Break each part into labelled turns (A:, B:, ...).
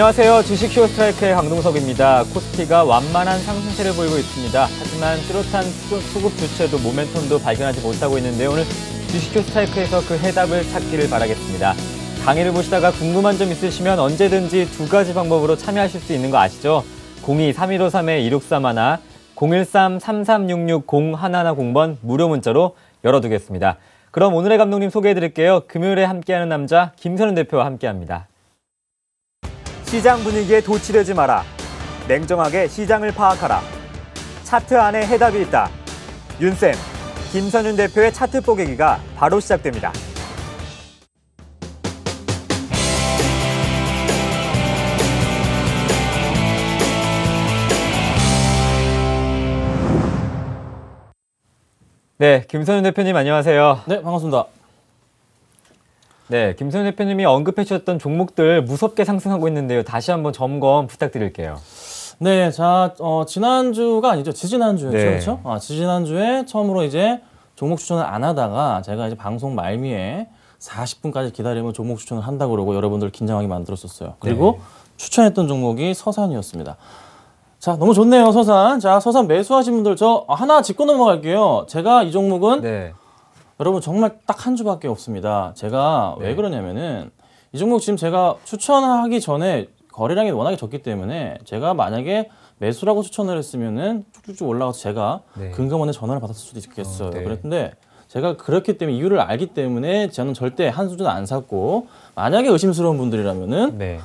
A: 안녕하세요. 주식쇼 스트라이크의 강동석입니다. 코스피가 완만한 상승세를 보이고 있습니다. 하지만 뚜렷한 수급 주체도 모멘텀도 발견하지 못하고 있는데 오늘 주식쇼 스트라이크에서 그 해답을 찾기를 바라겠습니다. 강의를 보시다가 궁금한 점 있으시면 언제든지 두 가지 방법으로 참여하실 수 있는 거 아시죠? 02-3153-2631, 013-3366-0110번 무료 문자로 열어두겠습니다. 그럼 오늘의 감독님 소개해드릴게요. 금요일에 함께하는 남자 김선우 대표와 함께합니다. 시장 분위기에 도취되지 마라. 냉정하게 시장을 파악하라. 차트 안에 해답이 있다. 윤쌤, 김선윤 대표의 차트 뽀개기가 바로 시작됩니다. 네, 김선윤 대표님 안녕하세요.
B: 네, 반갑습니다.
A: 네, 김선윤 대표님이 언급해 주셨던 종목들 무섭게 상승하고 있는데요. 다시 한번 점검 부탁드릴게요.
B: 네, 자, 지난주가 아니죠. 지지난주였죠.
A: 네.
B: 그렇죠? 지지난주에 처음으로 이제 종목 추천을 안 하다가 제가 이제 방송 말미에 40분까지 기다리면 종목 추천을 한다고 그러고 여러분들 긴장하게 만들었었어요. 그리고 추천했던 종목이 서산이었습니다. 자, 너무 좋네요, 서산. 자, 서산 매수하신 분들 저 하나 짚고 넘어갈게요. 제가 이 종목은 여러분 정말 딱 한 주밖에 없습니다. 제가 왜 그러냐면은 이 종목 지금 제가 추천하기 전에 거래량이 워낙에 적기 때문에 제가 만약에 매수라고 추천을 했으면은 쭉쭉쭉 올라가서 제가 금감원에 전화를 받았을 수도 있겠어요. 그랬는데 제가 그렇기 때문에 이유를 알기 때문에 저는 절대 한 수준 안 샀고 만약에 의심스러운 분들이라면은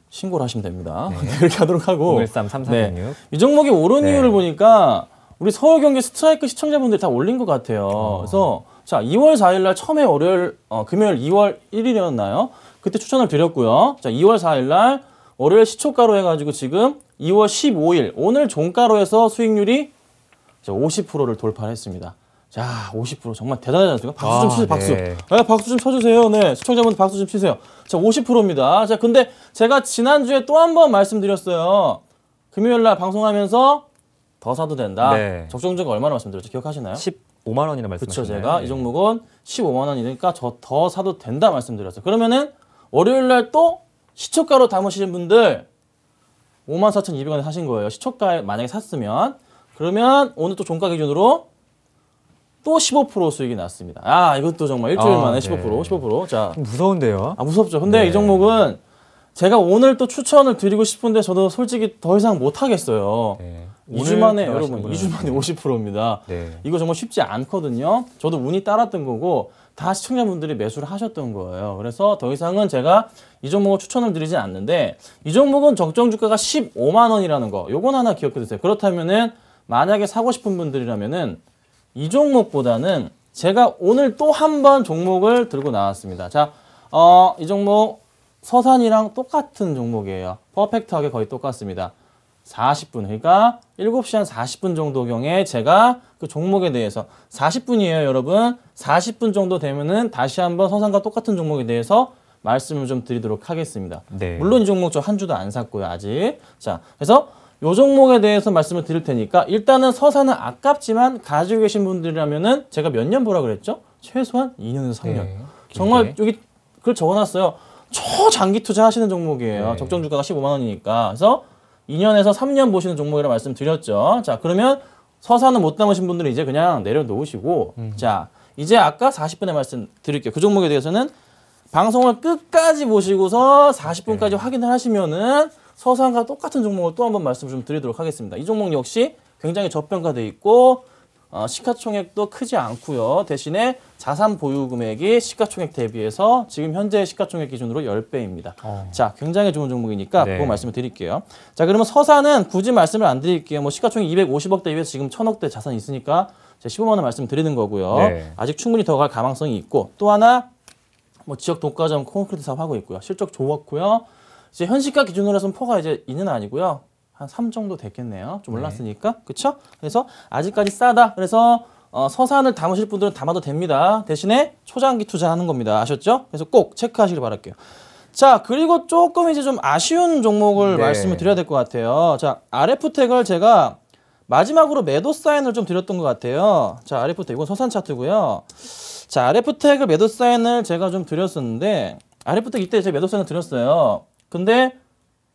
B: 신고를 하시면 됩니다. 이렇게 하도록 하고
A: 013-3366.
B: 이 종목이 오른 이유를 보니까 우리 서울 경기 스트라이크 시청자분들이 다 올린 것 같아요. 그래서 자, 2월 4일 날 처음에 금요일 2월 1일이었나요? 그때 추천을 드렸고요. 자, 2월 4일 날 월요일 시초가로 해가지고 지금 2월 15일 오늘 종가로 해서 수익률이 50%를 돌파했습니다. 자, 50% 정말 대단하지 않습니까? 박수 좀 치세요, 박수. 네, 박수 좀 쳐주세요. 네, 시청자분들 박수 좀 치세요. 자, 50%입니다. 자, 근데 제가 지난주에 또 한 번 말씀드렸어요. 금요일 날 방송하면서 더 사도 된다. 적정주가 얼마나 말씀드렸죠? 기억하시나요?
A: 15만 원이나 말씀하셨나요?
B: 그렇죠. 제가 이 종목은 15만 원이니까 저 더 사도 된다 말씀드렸어요. 그러면은 월요일 날 또 시초가로 담으시는 분들 54,200원에 사신 거예요. 시초가에 만약에 샀으면 그러면 오늘 또 종가 기준으로 또 15% 수익이 났습니다. 아, 이것도 정말 일주일 만에 15%. 자,
A: 무서운데요?
B: 무섭죠. 근데 이 종목은 제가 오늘 또 추천을 드리고 싶은데 저도 솔직히 더 이상 못 하겠어요. 2주 만에 여러분 2주 만에 50%입니다. 이거 정말 쉽지 않거든요. 저도 운이 따랐던 거고 다 시청자분들이 매수를 하셨던 거예요. 그래서 더 이상은 제가 이 종목을 추천을 드리지 않는데 이 종목은 적정 주가가 15만 원이라는 거. 요건 하나 기억해 두세요. 그렇다면은 만약에 사고 싶은 분들이라면은 이 종목보다는 제가 오늘 또 한 번 종목을 들고 나왔습니다. 자, 이 종목 서산이랑 똑같은 종목이에요. 퍼펙트하게 거의 똑같습니다. 40분, 그러니까 7시 한 40분 정도경에 제가 그 종목에 대해서 40분이에요, 여러분. 40분 정도 되면은 다시 한번 서산과 똑같은 종목에 대해서 말씀을 좀 드리도록 하겠습니다. 물론 이 종목 저 한 주도 안 샀고요, 아직. 자, 그래서 이 종목에 대해서 말씀을 드릴 테니까 일단은 서산은 아깝지만 가지고 계신 분들이라면은 제가 몇 년 보라 그랬죠? 최소한 2년에서 3년. 정말 여기 그걸 적어놨어요. 초장기 투자하시는 종목이에요. 적정 주가가 15만 원이니까. 그래서 2년에서 3년 보시는 종목이라 말씀드렸죠. 자, 그러면 서산은 못 담으신 분들은 이제 그냥 내려놓으시고 자, 이제 아까 40분에 말씀드릴게요. 그 종목에 대해서는 방송을 끝까지 보시고서 40분까지 확인을 하시면은 서산과 똑같은 종목을 또 한번 말씀 좀 드리도록 하겠습니다. 이 종목 역시 굉장히 저평가돼 있고 시가총액도 크지 않고요. 대신에 자산 보유 금액이 시가총액 대비해서 지금 현재 시가총액 기준으로 10배입니다. 자, 굉장히 좋은 종목이니까 그거 말씀을 드릴게요. 자, 그러면 서산은 굳이 말씀을 안 드릴게요. 뭐 시가총액 250억 대비해서 지금 1000억대 자산이 있으니까 제가 15만 원 말씀 드리는 거고요. 아직 충분히 더 갈 가망성이 있고 또 하나 뭐 지역 독과점 콘크리트 사업 하고 있고요. 실적 좋았고요. 이제 현시가 기준으로 해서는 포가 이제 2는 아니고요. 한 3 정도 됐겠네요. 좀 올랐으니까. 그쵸? 그래서 아직까지 싸다. 그래서 서산을 담으실 분들은 담아도 됩니다. 대신에 초장기 투자하는 겁니다. 아셨죠? 그래서 꼭 체크하시길 바랄게요. 자, 그리고 조금 이제 좀 아쉬운 종목을 말씀을 드려야 될 것 같아요. 자, RF텍을 제가 마지막으로 매도 사인을 좀 드렸던 것 같아요. 자, RF텍 이건 서산 차트고요. 자, RF텍을 매도 사인을 제가 좀 드렸었는데 RF텍 이때 제가 매도 사인을 드렸어요. 근데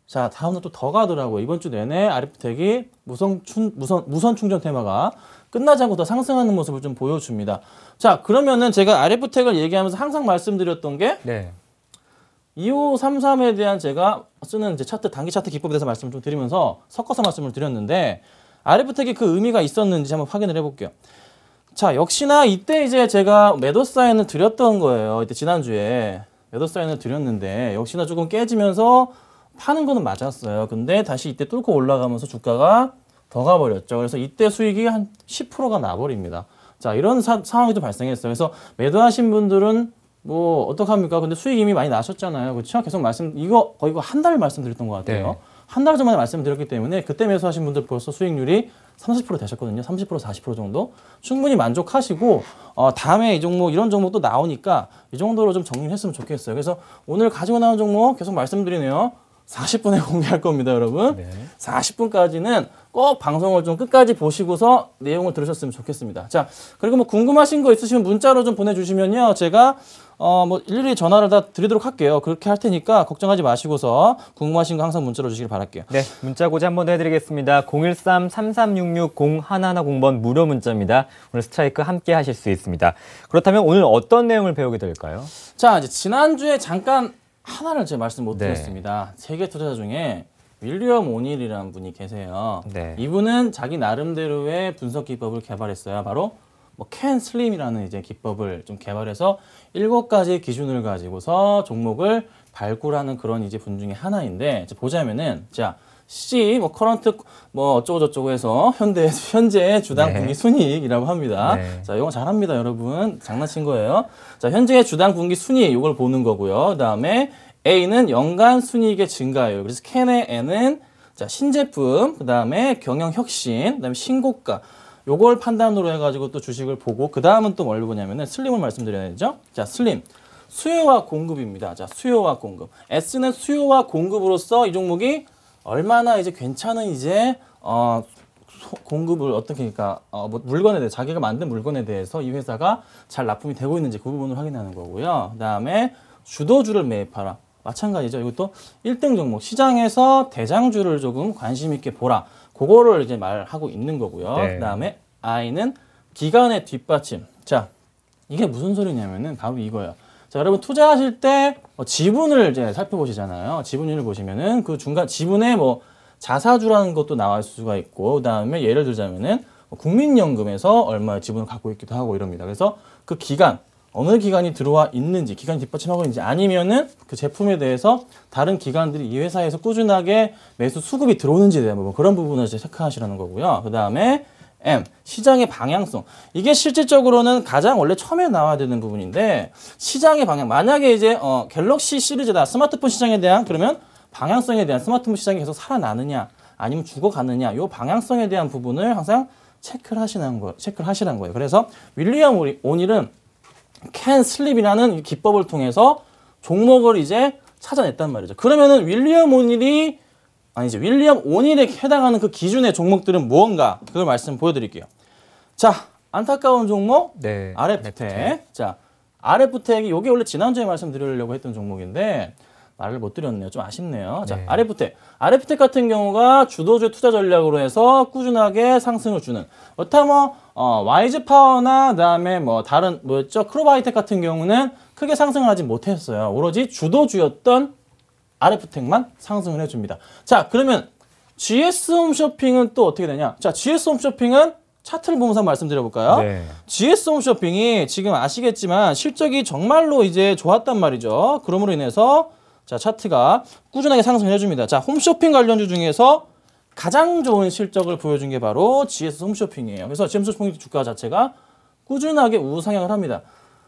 B: 자, 다음날 또 더 가더라고요. 이번 주 내내 아리프텍이 무선 충전 테마가 끝나지 않고 더 상승하는 모습을 좀 보여줍니다. 자, 그러면은 제가 아리프텍을 얘기하면서 항상 말씀드렸던 게
A: 네.
B: 2533에 대한 제가 쓰는 이제 차트, 단기 차트 기법에 대해서 말씀을 좀 드리면서 섞어서 말씀을 드렸는데 아리프텍이 그 의미가 있었는지 한번 확인을 해볼게요. 자, 역시나 이때 이제 제가 매도 사인을 드렸던 거예요. 이때 지난주에 매도 사인을 드렸는데 역시나 조금 깨지면서 파는 거는 맞았어요. 근데 다시 이때 뚫고 올라가면서 주가가 더 가버렸죠. 그래서 이때 수익이 한 10%가 나버립니다. 자, 이런 상황이 좀 발생했어요. 그래서 매도하신 분들은 뭐 어떡합니까? 근데 수익 이미 많이 나셨잖아요. 그렇죠? 계속 거의 한 달 말씀드렸던 것 같아요.
A: 네.
B: 한 달 전만에 말씀드렸기 때문에 그때 매수하신 분들 벌써 수익률이 30% 되셨거든요. 30% 40% 정도. 충분히 만족하시고 다음에 이 종목 이런 종목도 나오니까 이 정도로 좀 정리를 했으면 좋겠어요. 그래서 오늘 가지고 나온 종목 계속 말씀드리네요. 40분에 공개할 겁니다, 여러분. 네. 40분까지는 꼭 방송을 좀 끝까지 보시고서 내용을 들으셨으면 좋겠습니다. 자, 그리고 뭐 궁금하신 거 있으시면 문자로 좀 보내주시면요. 제가 뭐 일일이 전화를 다 드리도록 할게요. 그렇게 할 테니까 걱정하지 마시고서 궁금하신 거 항상 문자로 주시길 바랄게요.
A: 네, 문자 고지 한번 더 해드리겠습니다. 013-3366-0110번 무료 문자입니다. 오늘 스트라이크 함께 하실 수 있습니다. 그렇다면 오늘 어떤 내용을 배우게 될까요?
B: 자, 이제 지난주에 잠깐 하나를 제가 말씀 못 드렸습니다. 세계 투자자 중에 윌리엄 오닐이라는 분이 계세요. 네. 이분은 자기 나름대로의 분석 기법을 개발했어요. 바로 뭐 캔 슬림이라는 이제 기법을 좀 개발해서 7가지 기준을 가지고서 종목을 발굴하는 그런 이제 분 중에 하나인데 보자면은 자 C 뭐 커런트 뭐 어쩌고 저쩌고 해서 현재 주당 분기 순이익이라고 합니다. 네. 자, 이거 잘합니다, 여러분. 장난친 거예요. 자, 현재 주당 분기 순이익 이걸 보는 거고요. 그다음에 A는 연간 순이익의 증가예요. 그래서 캔의 N은 자, 신제품, 그다음에 경영 혁신, 그다음에 신고가 요걸 판단으로 해가지고 또 주식을 보고 그 다음은 또 뭘 보냐면은 슬림을 말씀드려야 되죠. 자, 슬림 수요와 공급입니다. 자, 수요와 공급. S는 수요와 공급으로서 이 종목이 얼마나 이제 괜찮은 이제 공급을 어떻게 그러니까 뭐 물건에 대해 자기가 만든 물건에 대해서 이 회사가 잘 납품이 되고 있는지 그 부분을 확인하는 거고요. 그다음에 주도주를 매입하라. 마찬가지죠. 이것도 1등 종목 시장에서 대장주를 조금 관심 있게 보라. 그거를 이제 말하고 있는 거고요. 네. 그다음에 I는 기간의 뒷받침. 자, 이게 무슨 소리냐면은 바로 이거예요. 자, 여러분 투자하실 때 지분을 이제 살펴보시잖아요. 지분율을 보시면은 그 중간 지분에 뭐 자사주라는 것도 나올 수가 있고, 그다음에 예를 들자면은 국민연금에서 얼마의 지분을 갖고 있기도 하고 이럽니다. 그래서 그 기간 어느 기관이 들어와 있는지, 기관이 뒷받침하고 있는지, 아니면은 그 제품에 대해서 다른 기관들이 이 회사에서 꾸준하게 매수 수급이 들어오는지에 대한 부분, 그런 부분을 이제 체크하시라는 거고요. 그 다음에 M, 시장의 방향성. 이게 실질적으로는 가장 원래 처음에 나와야 되는 부분인데, 시장의 방향. 만약에 이제 갤럭시 시리즈다, 스마트폰 시장에 대한, 그러면 방향성에 대한 스마트폰 시장이 계속 살아나느냐, 아니면 죽어가느냐, 이 방향성에 대한 부분을 항상 체크를 하시라는 거예요. 그래서 윌리엄 오닐은 캔 슬립이라는 기법을 통해서 종목을 이제 찾아냈단 말이죠. 그러면은 윌리엄 오닐에 해당하는 그 기준의 종목들은 무언가 그걸 말씀 보여드릴게요. 자, 안타까운 종목 아레프텍. 자, 아레프텍이 이게 원래 지난주에 말씀드리려고 했던 종목인데 말을 못 드렸네요. 좀 아쉽네요. 자, 아레프텍 같은 경우가 주도주 투자 전략으로 해서 꾸준하게 상승을 주는. 그렇다면 와이즈 파워나 그다음에 뭐 다른 뭐였죠? 크로바이텍 같은 경우는 크게 상승을 하지 못했어요. 오로지 주도주였던 아레프텍만 상승을 해줍니다. 자, 그러면 GS 홈쇼핑은 또 어떻게 되냐? 자, GS 홈쇼핑은 차트를 보면서 한번 말씀드려볼까요? 네. GS 홈쇼핑이 지금 아시겠지만 실적이 정말로 이제 좋았단 말이죠. 그러므로 인해서 자, 차트가 꾸준하게 상승을 해줍니다. 자, 홈쇼핑 관련주 중에서 가장 좋은 실적을 보여준 게 바로 GS 홈쇼핑이에요. 그래서 GS 홈쇼핑 주가 자체가 꾸준하게 우상향을 합니다.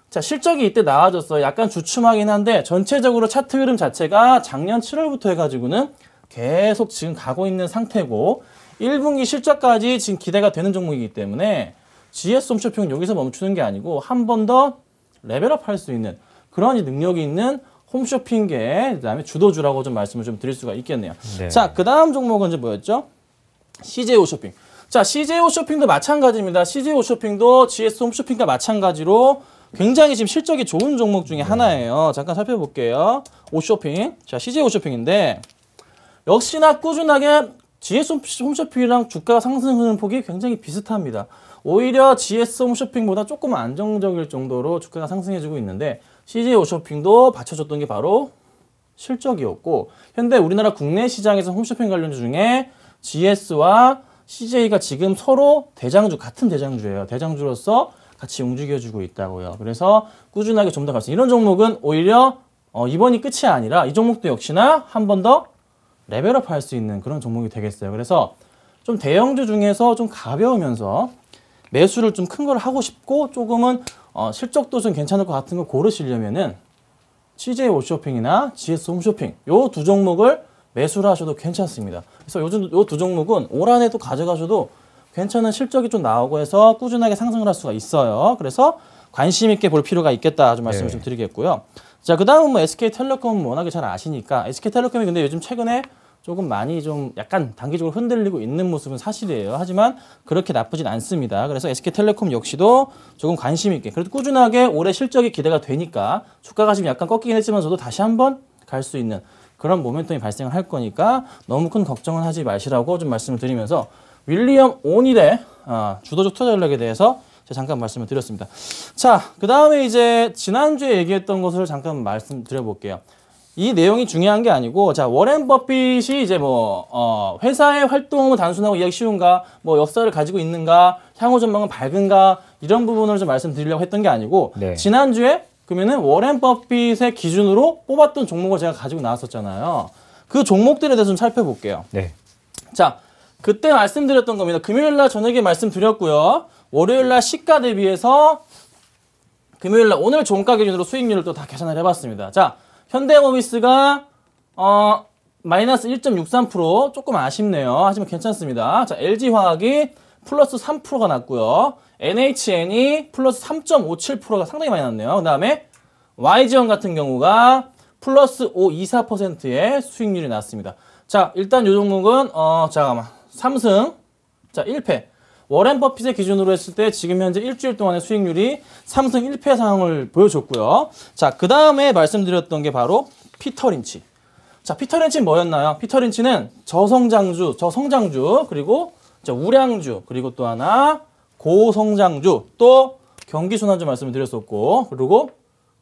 B: 자, 실적이 이때 나와졌어요. 약간 주춤하긴 한데 전체적으로 차트 흐름 자체가 작년 7월부터 해가지고는 계속 지금 가고 있는 상태고 1분기 실적까지 지금 기대가 되는 종목이기 때문에 GS 홈쇼핑은 여기서 멈추는 게 아니고 한 번 더 레벨업 할 수 있는 그런 능력이 있는 홈쇼핑계, 그다음에 주도주라고 좀 말씀을 좀 드릴 수가 있겠네요. 네. 자, 그 다음 종목은 이제 뭐였죠? CJ 홈쇼핑. 자, CJ 홈쇼핑도 마찬가지입니다. CJ 홈쇼핑도 GS 홈쇼핑과 마찬가지로 굉장히 지금 실적이 좋은 종목 중에 하나예요. 잠깐 살펴볼게요. 홈쇼핑. 자, CJ 홈쇼핑인데 역시나 꾸준하게 GS 홈쇼핑이랑 주가 상승하는 폭이 굉장히 비슷합니다. 오히려 GS 홈쇼핑보다 조금 안정적일 정도로 주가가 상승해주고 있는데 CJ 홈쇼핑도 받쳐줬던 게 바로 실적이었고 현재 우리나라 국내 시장에서 홈쇼핑 관련주 중에 GS와 CJ가 지금 서로 대장주, 같은 대장주예요. 대장주로서 같이 움직여주고 있다고요. 그래서 꾸준하게 좀 더 갈 수 있는 이런 종목은 오히려 이번이 끝이 아니라 이 종목도 역시나 한 번 더 레벨업 할 수 있는 그런 종목이 되겠어요. 그래서 좀 대형주 중에서 좀 가벼우면서 매수를 좀 큰 걸 하고 싶고 조금은 실적도 좀 괜찮을 것 같은 걸 고르시려면은 CJ 홈쇼핑이나 GS 홈쇼핑 요 두 종목을 매수를 하셔도 괜찮습니다. 그래서 요즘 요 두 종목은 올 한해도 가져가셔도 괜찮은 실적이 좀 나오고 해서 꾸준하게 상승을 할 수가 있어요. 그래서 관심 있게 볼 필요가 있겠다 좀 말씀을 좀 드리겠고요. 자, 그다음은 뭐 SK텔레콤 워낙에 잘 아시니까 SK텔레콤이 근데 요즘 최근에 조금 많이 좀 약간 단기적으로 흔들리고 있는 모습은 사실이에요. 하지만 그렇게 나쁘진 않습니다. 그래서 SK텔레콤 역시도 조금 관심 있게 그래도 꾸준하게 올해 실적이 기대가 되니까 주가가 지금 약간 꺾이긴 했지만 저도 다시 한번 갈 수 있는 그런 모멘텀이 발생을 할 거니까 너무 큰 걱정은 하지 마시라고 좀 말씀을 드리면서 윌리엄 오닐의 주도적 투자 전략에 대해서 제가 잠깐 말씀을 드렸습니다. 자, 그 다음에 이제 지난주에 얘기했던 것을 잠깐 말씀드려볼게요. 이 내용이 중요한 게 아니고, 자, 워렌 버핏이 이제 회사의 활동은 단순하고 이해하기 쉬운가, 역사를 가지고 있는가, 향후 전망은 밝은가, 이런 부분을 좀 말씀드리려고 했던 게 아니고, 네. 지난주에 그러면은 워렌 버핏의 기준으로 뽑았던 종목을 제가 가지고 나왔었잖아요. 그 종목들에 대해서 좀 살펴볼게요. 네. 자, 그때 말씀드렸던 겁니다. 금요일날 저녁에 말씀드렸고요. 월요일날 시가 대비해서 금요일날 오늘 종가 기준으로 수익률을 또 다 계산을 해봤습니다. 자, 현대모비스가 마이너스 1.63% 조금 아쉽네요. 하지만 괜찮습니다. 자, LG화학이 플러스 3%가 났고요. NHN이 플러스 3.57%가 상당히 많이 났네요. 그 다음에 YG원 같은 경우가 플러스 5.24%의 수익률이 났습니다. 자, 일단 이 종목은 잠깐만 삼승 자 1패 워렌 버핏의 기준으로 했을 때 지금 현재 일주일 동안의 수익률이 3승 1패 상황을 보여줬고요. 자, 그 다음에 말씀드렸던 게 바로 피터 린치. 자, 피터 린치는 뭐였나요? 피터 린치는 저성장주, 그리고 우량주, 그리고 또 하나 고성장주, 또 경기순환주 말씀을 드렸었고, 그리고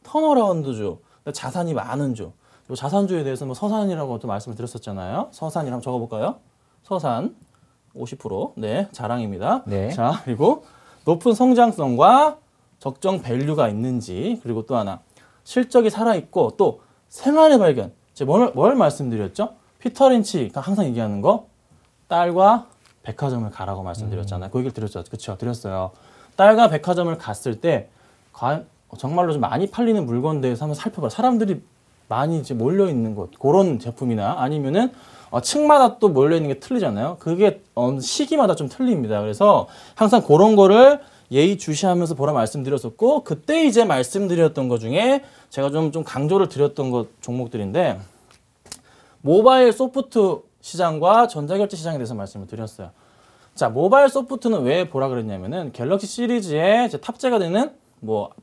B: 턴어라운드주, 자산이 많은 주. 요 자산주에 대해서 서산이라고 또 말씀을 드렸었잖아요. 서산이라고 적어볼까요? 서산 50%. 네, 자랑입니다. 네. 자, 그리고 높은 성장성과 적정 밸류가 있는지, 그리고 또 하나 실적이 살아있고 또 생활의 발견. 제가 뭘 말씀드렸죠? 피터 린치가 항상 얘기하는 거 딸과 백화점을 가라고 말씀드렸잖아요. 그 얘기를 드렸죠. 그렇죠? 드렸어요. 딸과 백화점을 갔을 때 정말로 좀 많이 팔리는 물건들에서 한번 살펴봐. 사람들이 많이 이제 몰려 있는 곳, 그런 제품이나 아니면은 층마다 또 몰려 있는 게 틀리잖아요. 그게 시기마다 좀 틀립니다. 그래서 항상 그런 거를 예의주시하면서 보라 말씀드렸었고, 그때 이제 말씀드렸던 것 중에 제가 좀 강조를 드렸던 것 종목들인데, 모바일 소프트 시장과 전자결제 시장에 대해서 말씀을 드렸어요. 자, 모바일 소프트는 왜 보라 그랬냐면은 갤럭시 시리즈에 탑재가 되는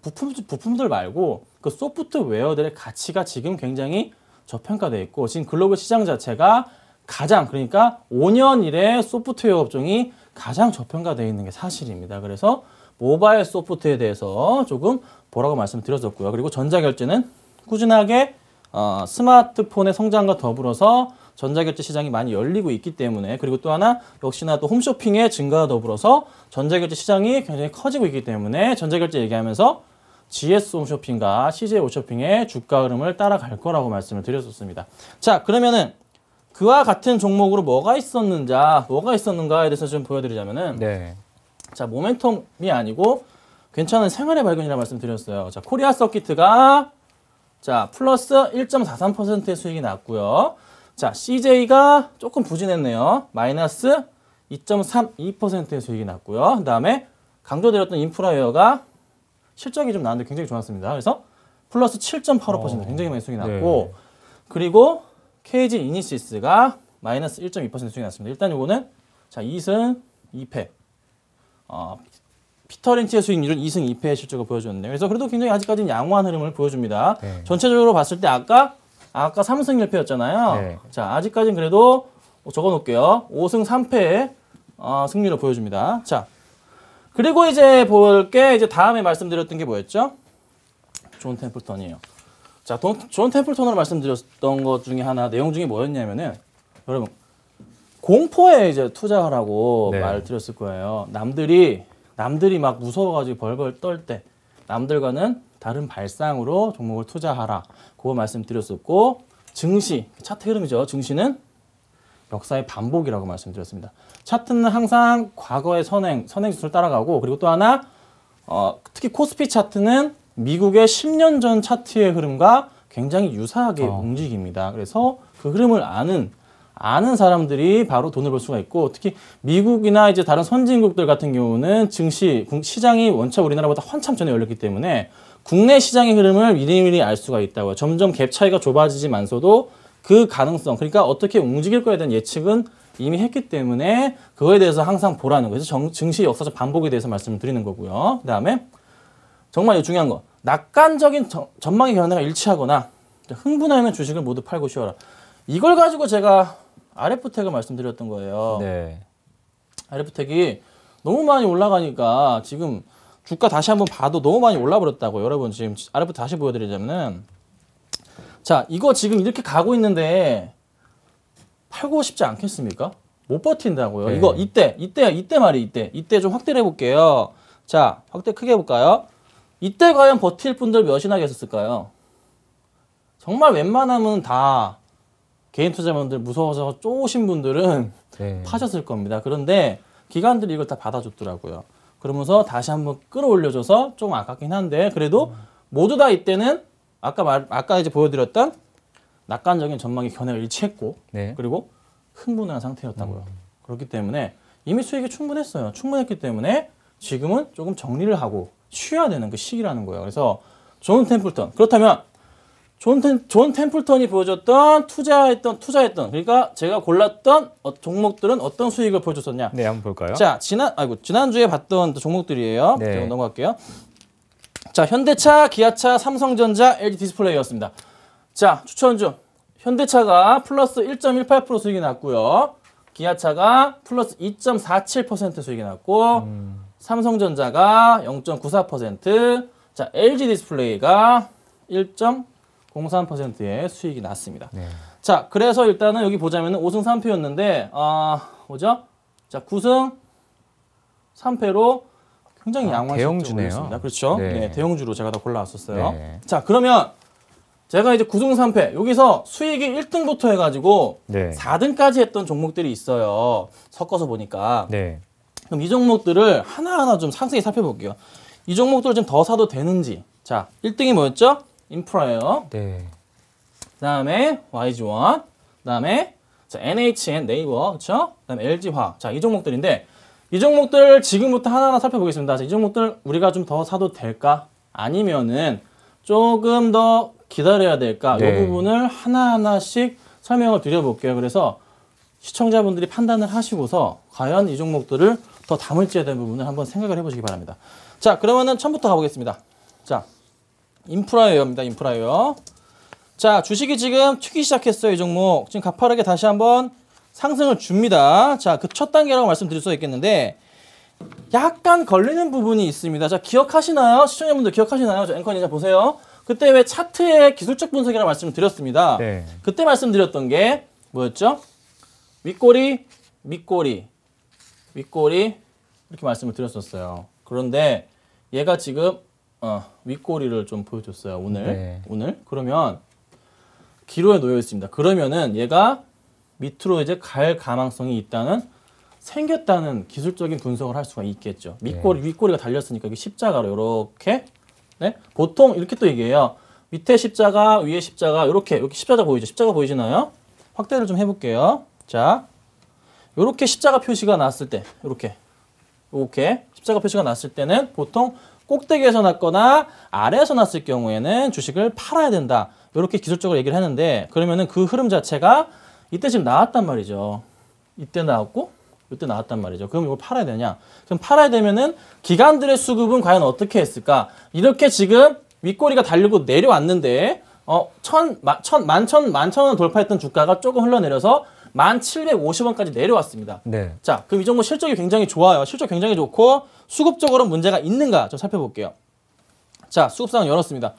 B: 부품들 말고 그 소프트웨어들의 가치가 지금 굉장히 저평가되어 있고, 지금 글로벌 시장 자체가 그러니까 5년 이래 소프트웨어 업종이 가장 저평가되어 있는 게 사실입니다. 그래서 모바일 소프트에 대해서 조금 보라고 말씀드렸었고요. 그리고 전자결제는 꾸준하게 스마트폰의 성장과 더불어서 전자결제 시장이 많이 열리고 있기 때문에, 그리고 또 하나 역시나 또 홈쇼핑의 증가와 더불어서 전자결제 시장이 굉장히 커지고 있기 때문에 전자결제 얘기하면서 GS 홈쇼핑과 CJ 홈쇼핑의 주가 흐름을 따라갈 거라고 말씀을 드렸었습니다. 자, 그러면은 그와 같은 종목으로 뭐가 있었는가에 대해서 좀 보여드리자면은, 네. 자, 모멘텀이 아니고 괜찮은 생활의 발견이라고 말씀드렸어요. 자, 코리아 서키트가 플러스 1.43%의 수익이 났고요. 자, CJ가 조금 부진했네요. 마이너스 2.32%의 수익이 났고요. 그 다음에 강조드렸던 인프라웨어가 실적이 좀 나왔는데 굉장히 좋았습니다. 그래서 플러스 7.85% 굉장히 많이 수익이 났고, 네. 그리고 KG 이니시스가 마이너스 1.2% 수익이 났습니다. 일단 요거는 2승 2패. 피터 린치의 수익률은 2승 2패의 실적을 보여줬네요. 그래서 그래도 굉장히 아직까지는 양호한 흐름을 보여줍니다. 네. 전체적으로 봤을 때 아까 아까 3승 1패였잖아요.
A: 네.
B: 자, 아직까지는 그래도 적어 놓을게요. 5승 3패의 승리를 보여줍니다. 자, 그리고 이제 볼 게 이제 다음에 말씀드렸던 게 뭐였죠? 존 템플턴이에요. 자, 존 템플턴으로 말씀드렸던 것 중에 하나 내용 중에 뭐였냐면은 여러분 공포에 이제 투자하라고
A: 네.
B: 말드렸을 거예요. 남들이 막 무서워가지고 벌벌 떨 때 남들과는 다른 발상으로 종목을 투자하라. 그거 말씀드렸었고 증시 차트 흐름이죠. 증시는 역사의 반복이라고 말씀드렸습니다. 차트는 항상 과거의 선행 지수를 따라가고 그리고 또 하나 특히 코스피 차트는 미국의 10년 전 차트의 흐름과 굉장히 유사하게 움직입니다. 그래서 그 흐름을 아는 사람들이 바로 돈을 벌 수가 있고 특히 미국이나 이제 다른 선진국들 같은 경우는 증시 시장이 원체 우리나라보다 한참 전에 열렸기 때문에 국내 시장의 흐름을 미리미리 알 수가 있다고요. 점점 갭 차이가 좁아지지만서도 그 가능성, 그러니까 어떻게 움직일 거에 대한 예측은 이미 했기 때문에 그거에 대해서 항상 보라는 거예요. 그래서 증시 역사적 반복에 대해서 말씀을 드리는 거고요. 그 다음에 정말 중요한 거, 낙관적인 전망의 변화가 일치하거나 흥분하면 주식을 모두 팔고 쉬어라. 이걸 가지고 제가 RF택을 말씀드렸던 거예요.
A: 네.
B: RF택이 너무 많이 올라가니까 지금 주가 다시 한번 봐도 너무 많이 올라버렸다고. 여러분 지금 RF 다시 보여드리자면은 자, 이거 지금 이렇게 가고 있는데 팔고 싶지 않겠습니까? 못 버틴다고요.
A: 네.
B: 이거 이때 말이에요. 이때 좀 확대를 해볼게요. 자, 확대 크게 해볼까요? 이때 과연 버틸 분들 몇이나 계셨을까요? 정말 웬만하면 다 개인 투자자분들 무서워서 쪼으신 분들은
A: 네.
B: 파셨을 겁니다. 그런데 기관들이 이걸 다 받아줬더라고요. 그러면서 다시 한번 끌어올려줘서 좀 아깝긴 한데 그래도 모두 다 이때는 아까 이제 보여드렸던 낙관적인 전망의 견해가 일치했고
A: 네.
B: 그리고 흥분한 상태였다고요. 그렇기 때문에 이미 수익이 충분했어요. 충분했기 때문에 지금은 조금 정리를 하고 쉬어야 되는 그 시기라는 거예요. 그래서 존 템플턴 그렇다면 존 템플턴이 보여줬던 투자했던 그러니까 제가 골랐던 종목들은 어떤 수익을 보여줬었냐?
A: 네, 한번 볼까요?
B: 자, 지난주에 봤던 종목들이에요.
A: 네.
B: 제가 넘어갈게요. 자, 현대차, 기아차, 삼성전자, LG 디스플레이였습니다. 자, 추천주. 현대차가 플러스 1.18% 수익이 났고요. 기아차가 플러스 2.47% 수익이 났고 삼성전자가 0.94%, 자, LG 디스플레이가 1.03%의 수익이 났습니다.
A: 네.
B: 자, 그래서 일단은 여기 보자면은 5승 3패였는데, 뭐죠? 자, 9승 3패로 굉장히 양호한
A: 대형주네요.
B: 실적을 그렇죠?
A: 네.
B: 네, 대형주로 제가 다 골라왔었어요.
A: 네.
B: 자, 그러면 제가 이제 9승 3패, 여기서 수익이 1등부터 해가지고
A: 네.
B: 4등까지 했던 종목들이 있어요. 섞어서 보니까.
A: 네.
B: 그럼 이 종목들을 하나하나 좀 상세히 살펴볼게요. 이 종목들을 좀 더 사도 되는지. 자, 1등이 뭐였죠? 인프라예요.
A: 네.
B: 그다음에 YG1, 그다음에 자, NHN 네이버, 그렇죠? 그다음에 LG화학. 자, 이 종목들인데 이 종목들 지금부터 하나하나 살펴보겠습니다. 자, 이 종목들 우리가 좀 더 사도 될까? 아니면은 조금 더 기다려야 될까?
A: 네.
B: 이 부분을 하나하나씩 설명을 드려볼게요. 그래서 시청자분들이 판단을 하시고서 과연 이 종목들을 더 담을지에 대한 부분을 한번 생각을 해보시기 바랍니다. 자, 그러면은 처음부터 가보겠습니다. 자, 인프라웨어입니다. 인프라웨어. 자, 주식이 지금 튀기 시작했어요. 이 종목. 지금 가파르게 다시 한번 상승을 줍니다. 자, 그 첫 단계라고 말씀드릴 수 있겠는데 약간 걸리는 부분이 있습니다. 자, 기억하시나요? 시청자분들 기억하시나요? 저 앵커님 자 보세요. 그때 왜 차트의 기술적 분석이라고 말씀을 드렸습니다.
A: 네.
B: 그때 말씀드렸던 게 뭐였죠? 윗꼬리, 밑꼬리, 윗꼬리 이렇게 말씀을 드렸었어요. 그런데 얘가 지금 윗꼬리를 좀 보여줬어요. 오늘. 그러면 기로에 놓여 있습니다. 그러면은 얘가 밑으로 이제 갈 가망성이 생겼다는 기술적인 분석을 할 수가 있겠죠. 윗꼬리가 달렸으니까 이게 십자가로 이렇게. 네? 보통 이렇게 또 얘기해요. 밑에 십자가, 위에 십자가, 이렇게 십자가 보이죠? 십자가 보이시나요? 확대를 좀 해볼게요. 자, 이렇게 십자가 표시가 났을 때, 이렇게 십자가 표시가 났을 때는 보통 꼭대기에서 났거나 아래에서 났을 경우에는 주식을 팔아야 된다. 이렇게 기술적으로 얘기를 하는데 그러면은 그 흐름 자체가 이때 지금 나왔단 말이죠. 이때 나왔고 이때 나왔단 말이죠. 그럼 이걸 팔아야 되냐? 그럼 팔아야 되면은 기관들의 수급은 과연 어떻게 했을까? 이렇게 지금 윗꼬리가 달리고 내려왔는데 만천원 돌파했던 주가가 조금 흘러내려서 1,750원까지 내려왔습니다.
A: 네.
B: 자, 그럼 이 종목 실적이 굉장히 좋아요. 실적 굉장히 좋고 수급적으로 문제가 있는가 좀 살펴볼게요. 자, 수급상 열었습니다.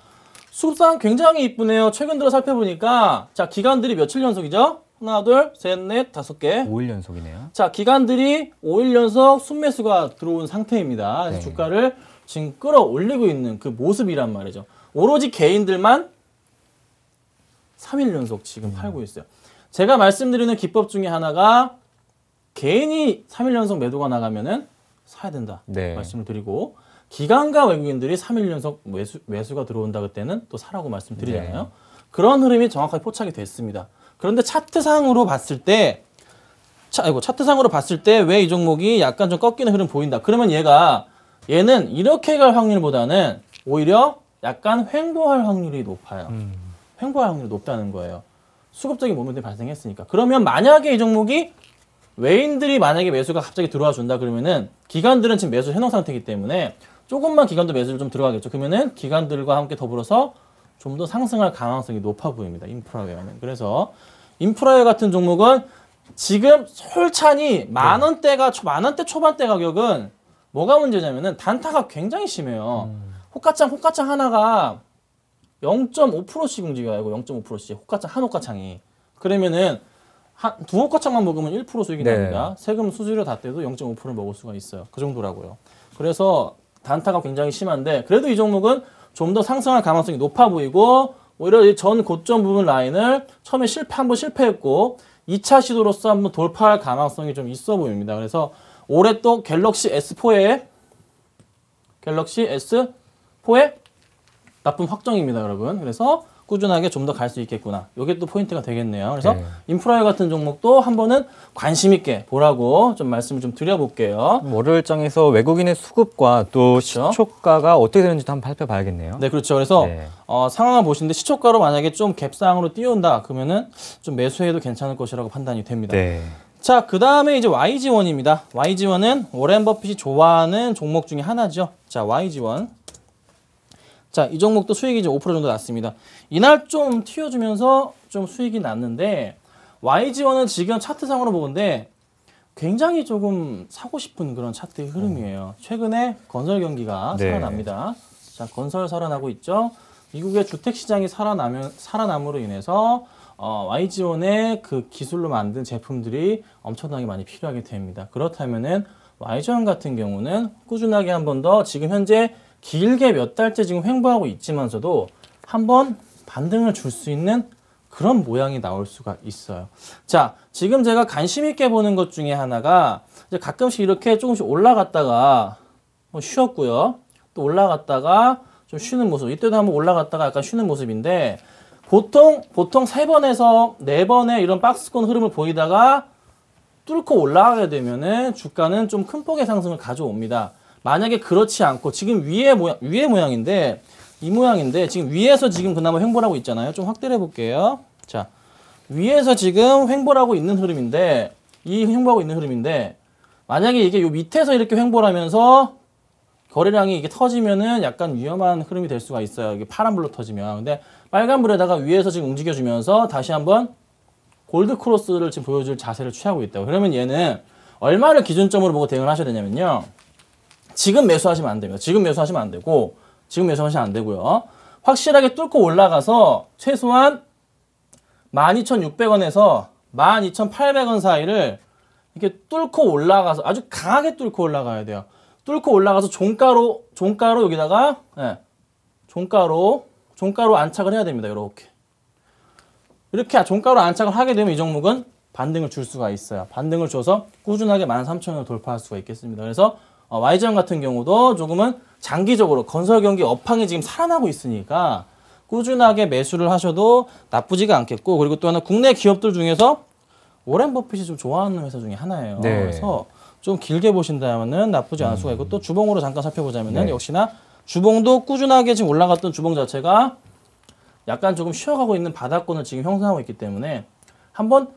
B: 수급상 굉장히 이쁘네요. 최근 들어 살펴보니까 자, 기관들이 며칠 연속이죠? 하나, 둘, 셋, 넷, 5개.
A: 5일 연속이네요.
B: 자, 기관들이 5일 연속 순매수가 들어온 상태입니다. 그래서
A: 네.
B: 주가를 지금 끌어올리고 있는 그 모습이란 말이죠. 오로지 개인들만 3일 연속 지금 팔고 있어요. 제가 말씀드리는 기법 중에 하나가 개인이 3일 연속 매도가 나가면은 사야 된다.
A: 네.
B: 말씀을 드리고 기관과 외국인들이 3일 연속 매수가 들어온다 그때는 또 사라고 말씀드리잖아요.
A: 네.
B: 그런 흐름이 정확하게 포착이 됐습니다. 그런데 차트상으로 봤을 때 차트상으로 봤을 때 왜 이 종목이 약간 좀 꺾이는 흐름 보인다. 그러면 얘는 이렇게 갈 확률보다는 오히려 약간 횡보할 확률이 높아요. 횡보할 확률이 높다는 거예요. 수급적인 모멘텀이 발생했으니까. 그러면 만약에 이 종목이 외인들이 만약에 매수가 갑자기 들어와 준다 그러면은 기관들은 지금 매수 해놓은 상태이기 때문에 조금만 기관도 매수를 좀 들어가겠죠. 그러면은 기관들과 함께 더불어서 좀 더 상승할 가능성이 높아 보입니다. 인프라웨어는. 그래서 인프라웨어 같은 종목은 지금 솔찬히 만 원대 초반대 가격은 뭐가 문제냐면은 단타가 굉장히 심해요. 호가창 하나가 0.5%씩 움직여요. 0.5%씩 한 호가창이. 그러면은 두 호가창만 먹으면 1% 수익이
A: 네.
B: 납니다. 세금 수수료 다 떼도 0.5%를 먹을 수가 있어요. 그 정도라고요. 그래서 단타가 굉장히 심한데 그래도 이 종목은 좀 더 상승할 가능성이 높아 보이고 오히려 이 전 고점 부분 라인을 처음에 한번 실패했고 2차 시도로서 한번 돌파할 가능성이 좀 있어 보입니다. 그래서 올해 또 갤럭시 S4에 납품 확정입니다, 여러분. 그래서 꾸준하게 좀 더 갈 수 있겠구나. 이게 또 포인트가 되겠네요. 그래서
A: 네.
B: 인프라웨어 같은 종목도 한번은 관심 있게 보라고 좀 말씀을 좀 드려볼게요.
A: 월요일장에서 외국인의 수급과 또
B: 그렇죠.
A: 시초가가 어떻게 되는지도 한번 살펴봐야겠네요.
B: 네, 그렇죠. 그래서
A: 네.
B: 상황을 보시는데 시초가로 만약에 좀 갭상으로 띄운다 그러면은 좀 매수해도 괜찮을 것이라고 판단이 됩니다.
A: 네.
B: 자, 그 다음에 이제 YG1입니다. YG1은 워렌 버핏이 좋아하는 종목 중에 하나죠. 자, YG1. 자, 이 종목도 수익이 이제 5% 정도 났습니다. 이날 좀 튀어주면서 좀 수익이 났는데 YG1은 지금 차트상으로 보는데 굉장히 조금 사고 싶은 그런 차트의 흐름이에요. 최근에 건설 경기가
A: 네.
B: 살아납니다. 자, 건설 살아나고 있죠. 미국의 주택 시장이 살아남으로 인해서 YG1의 그 기술로 만든 제품들이 엄청나게 많이 필요하게 됩니다. 그렇다면은 YG1 같은 경우는 꾸준하게 한 번 더 지금 현재 길게 몇 달째 지금 횡보하고 있지만서도 한번 반등을 줄 수 있는 그런 모양이 나올 수가 있어요. 자, 지금 제가 관심 있게 보는 것 중에 하나가 이제 가끔씩 이렇게 조금씩 올라갔다가 쉬었고요. 또 올라갔다가 좀 쉬는 모습. 이때도 한번 올라갔다가 약간 쉬는 모습인데 보통 3번에서 4번의 이런 박스권 흐름을 보이다가 뚫고 올라가게 되면은 주가는 좀 큰 폭의 상승을 가져옵니다. 만약에 그렇지 않고 지금 위의 모양인데 이 모양인데 지금 위에서 지금 그나마 횡보를 하고 있잖아요. 좀 확대를 해볼게요. 자, 위에서 지금 횡보를 하고 있는 흐름인데 만약에 이게 요 밑에서 이렇게 횡보를 하면서 거래량이 이게 터지면은 약간 위험한 흐름이 될 수가 있어요. 이게 파란불로 터지면. 근데 빨간불에다가 위에서 지금 움직여주면서 다시 한번 골드 크로스를 지금 보여줄 자세를 취하고 있다고. 그러면 얘는 얼마를 기준점으로 보고 대응을 하셔야 되냐면요. 지금 매수하시면 안 됩니다. 지금 매수하시면 안 되고, 지금 매수하시면 안 되고요. 확실하게 뚫고 올라가서 최소한 12,600원에서 12,800원 사이를 이렇게 뚫고 올라가서 아주 강하게 뚫고 올라가야 돼요. 뚫고 올라가서 종가로 여기다가 종가로 안착을 해야 됩니다. 이렇게 종가로 안착을 하게 되면 이 종목은 반등을 줄 수가 있어요. 반등을 줘서 꾸준하게 13,000원을 돌파할 수가 있겠습니다. 그래서 YG1 같은 경우도 조금은 장기적으로 건설 경기 업황이 지금 살아나고 있으니까 꾸준하게 매수를 하셔도 나쁘지가 않겠고, 그리고 또 하나 국내 기업들 중에서 워렌 버핏이 좀 좋아하는 회사 중에 하나예요.
A: 네.
B: 그래서 좀 길게 보신다면은 나쁘지 않을 수가 있고, 또 주봉으로 잠깐 살펴보자면은
A: 네.
B: 역시나 주봉도 꾸준하게 지금 올라갔던 주봉 자체가 약간 조금 쉬어가고 있는 바닥권을 지금 형성하고 있기 때문에 한번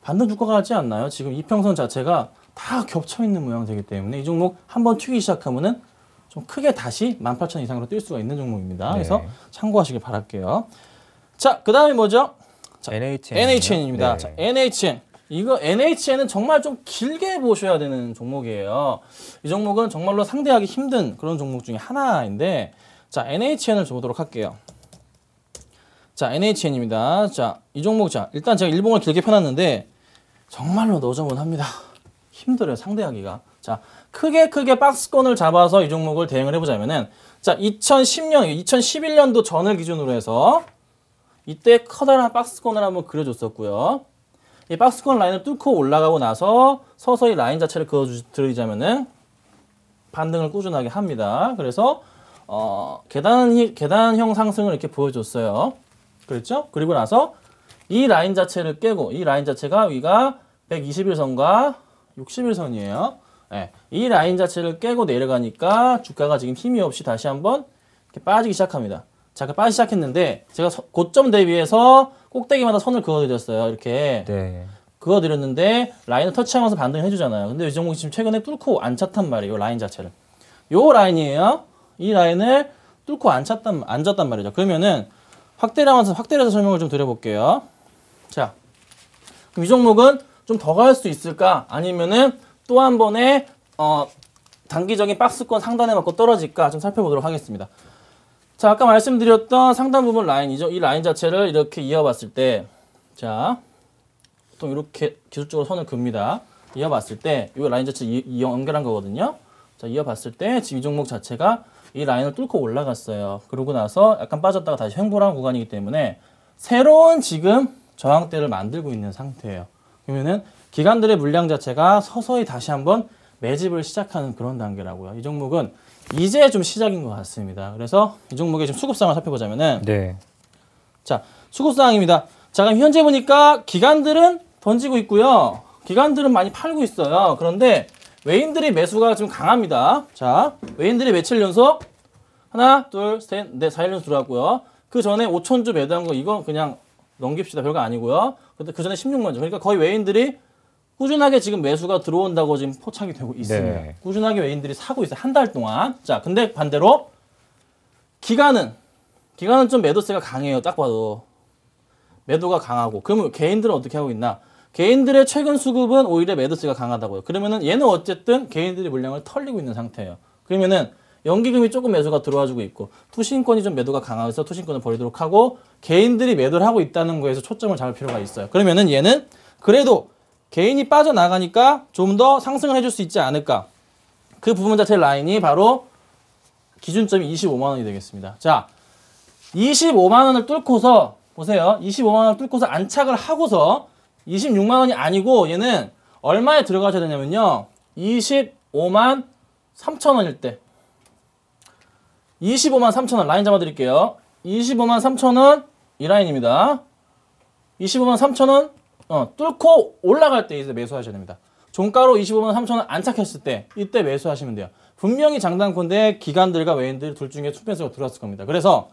B: 반등 줄 것 같지 않나요? 지금 이평선 자체가 다 겹쳐 있는 모양 되기 때문에 이 종목 한번 튀기 시작하면은 좀 크게 다시 18,000원 이상으로 뛸 수가 있는 종목입니다.
A: 네.
B: 그래서 참고하시길 바랄게요. 자, 그 다음에 뭐죠? 자,
A: NHN.
B: NHN입니다.
A: 네.
B: 자, NHN. 이거 NHN은 정말 좀 길게 보셔야 되는 종목이에요. 이 종목은 정말로 상대하기 힘든 그런 종목 중에 하나인데, 자, NHN을 보도록 할게요. 자, NHN입니다. 자, 이 종목, 자, 일단 제가 일봉을 길게 펴놨는데, 정말로 너저분합니다. 힘들어요, 상대하기가. 자, 크게 박스권을 잡아서 이 종목을 대응을 해보자면은, 자, 2011년도 전을 기준으로 해서, 이때 커다란 박스권을 한번 그려줬었고요. 이 박스권 라인을 뚫고 올라가고 나서 서서히 라인 자체를 그어드리자면은 반등을 꾸준하게 합니다. 그래서 계단형 상승을 이렇게 보여줬어요. 그랬죠? 그리고 나서 이 라인 자체를 깨고 이 라인 자체가 위가 121선과 61선이에요. 네, 이 라인 자체를 깨고 내려가니까 주가가 지금 힘이 없이 다시 한번 이렇게 빠지기 시작합니다. 자, 빠지기 시작했는데 제가 고점 대비해서 꼭대기마다 선을 그어드렸어요. 이렇게
A: 네.
B: 그어드렸는데 라인을 터치하면서 반등을 해주잖아요. 근데 이 종목이 지금 최근에 뚫고 안 찼단 말이에요. 이 라인 자체를. 요 라인이에요. 이 라인을 뚫고 안 찼단 말이죠. 그러면은 확대를 해서 설명을 좀 드려볼게요. 자, 그럼 이 종목은 좀 더 갈 수 있을까? 아니면은 또 한 번에 단기적인 박스권 상단에 맞고 떨어질까? 좀 살펴보도록 하겠습니다. 자, 아까 말씀드렸던 상단 부분 라인이죠. 이 라인 자체를 이렇게 이어봤을 때, 자, 보통 이렇게 기술적으로 선을 긋습니다. 이어봤을 때, 이 라인 자체 연결한 거거든요. 자, 이어봤을 때, 지금 이 종목 자체가 이 라인을 뚫고 올라갔어요. 그러고 나서 약간 빠졌다가 다시 횡보한 구간이기 때문에 새로운 지금 저항대를 만들고 있는 상태예요. 그러면은 기관들의 물량 자체가 서서히 다시 한번 매집을 시작하는 그런 단계라고요. 이 종목은 이제 좀 시작인 것 같습니다. 그래서 이 종목의 지금 수급 상황을 살펴보자면은,
A: 네.
B: 자, 수급 상황입니다. 자, 그럼 현재 보니까 기관들은 던지고 있고요. 기관들은 많이 팔고 있어요. 그런데 외인들의 매수가 좀 강합니다. 자, 외인들의 매칠 연속 하나, 둘, 셋, 넷, 4일 연속 들어왔고요. 그 전에 5천주 매도한 거 이거 그냥 넘깁시다. 별거 아니고요. 근데 그 전에 16만 주. 그러니까 거의 외인들이 꾸준하게 지금 매수가 들어온다고 지금 포착이 되고 있습니다.
A: 네.
B: 꾸준하게 외인들이 사고 있어요. 한 달 동안. 자, 근데 반대로 기관은 좀 매도세가 강해요. 딱 봐도. 매도가 강하고. 그러면 개인들은 어떻게 하고 있나? 개인들의 최근 수급은 오히려 매도세가 강하다고요. 그러면은 얘는 어쨌든 개인들이 물량을 털리고 있는 상태예요. 그러면은 연기금이 조금 매수가 들어와주고 있고 투신권이 좀 매도가 강해서 투신권을 버리도록 하고 개인들이 매도를 하고 있다는 거에서 초점을 잡을 필요가 있어요. 그러면은 얘는 그래도 개인이 빠져나가니까 좀 더 상승을 해줄 수 있지 않을까. 그 부분 자체의 라인이 바로 기준점이 25만 원이 되겠습니다. 자, 25만 원을 뚫고서 보세요. 25만 원을 뚫고서 안착을 하고서 26만 원이 아니고 얘는 얼마에 들어가셔야 되냐면요. 25만 3천 원일 때. 25만 3천 원 라인 잡아드릴게요. 25만 3천 원 이 라인입니다. 25만 3천 원 뚫고 올라갈 때 이제 매수하셔야 됩니다. 종가로 25만 3천 원 안착했을 때 이때 매수하시면 돼요. 분명히 장단권대 기관들과 외인들 둘 중에 투표수가 들어왔을 겁니다. 그래서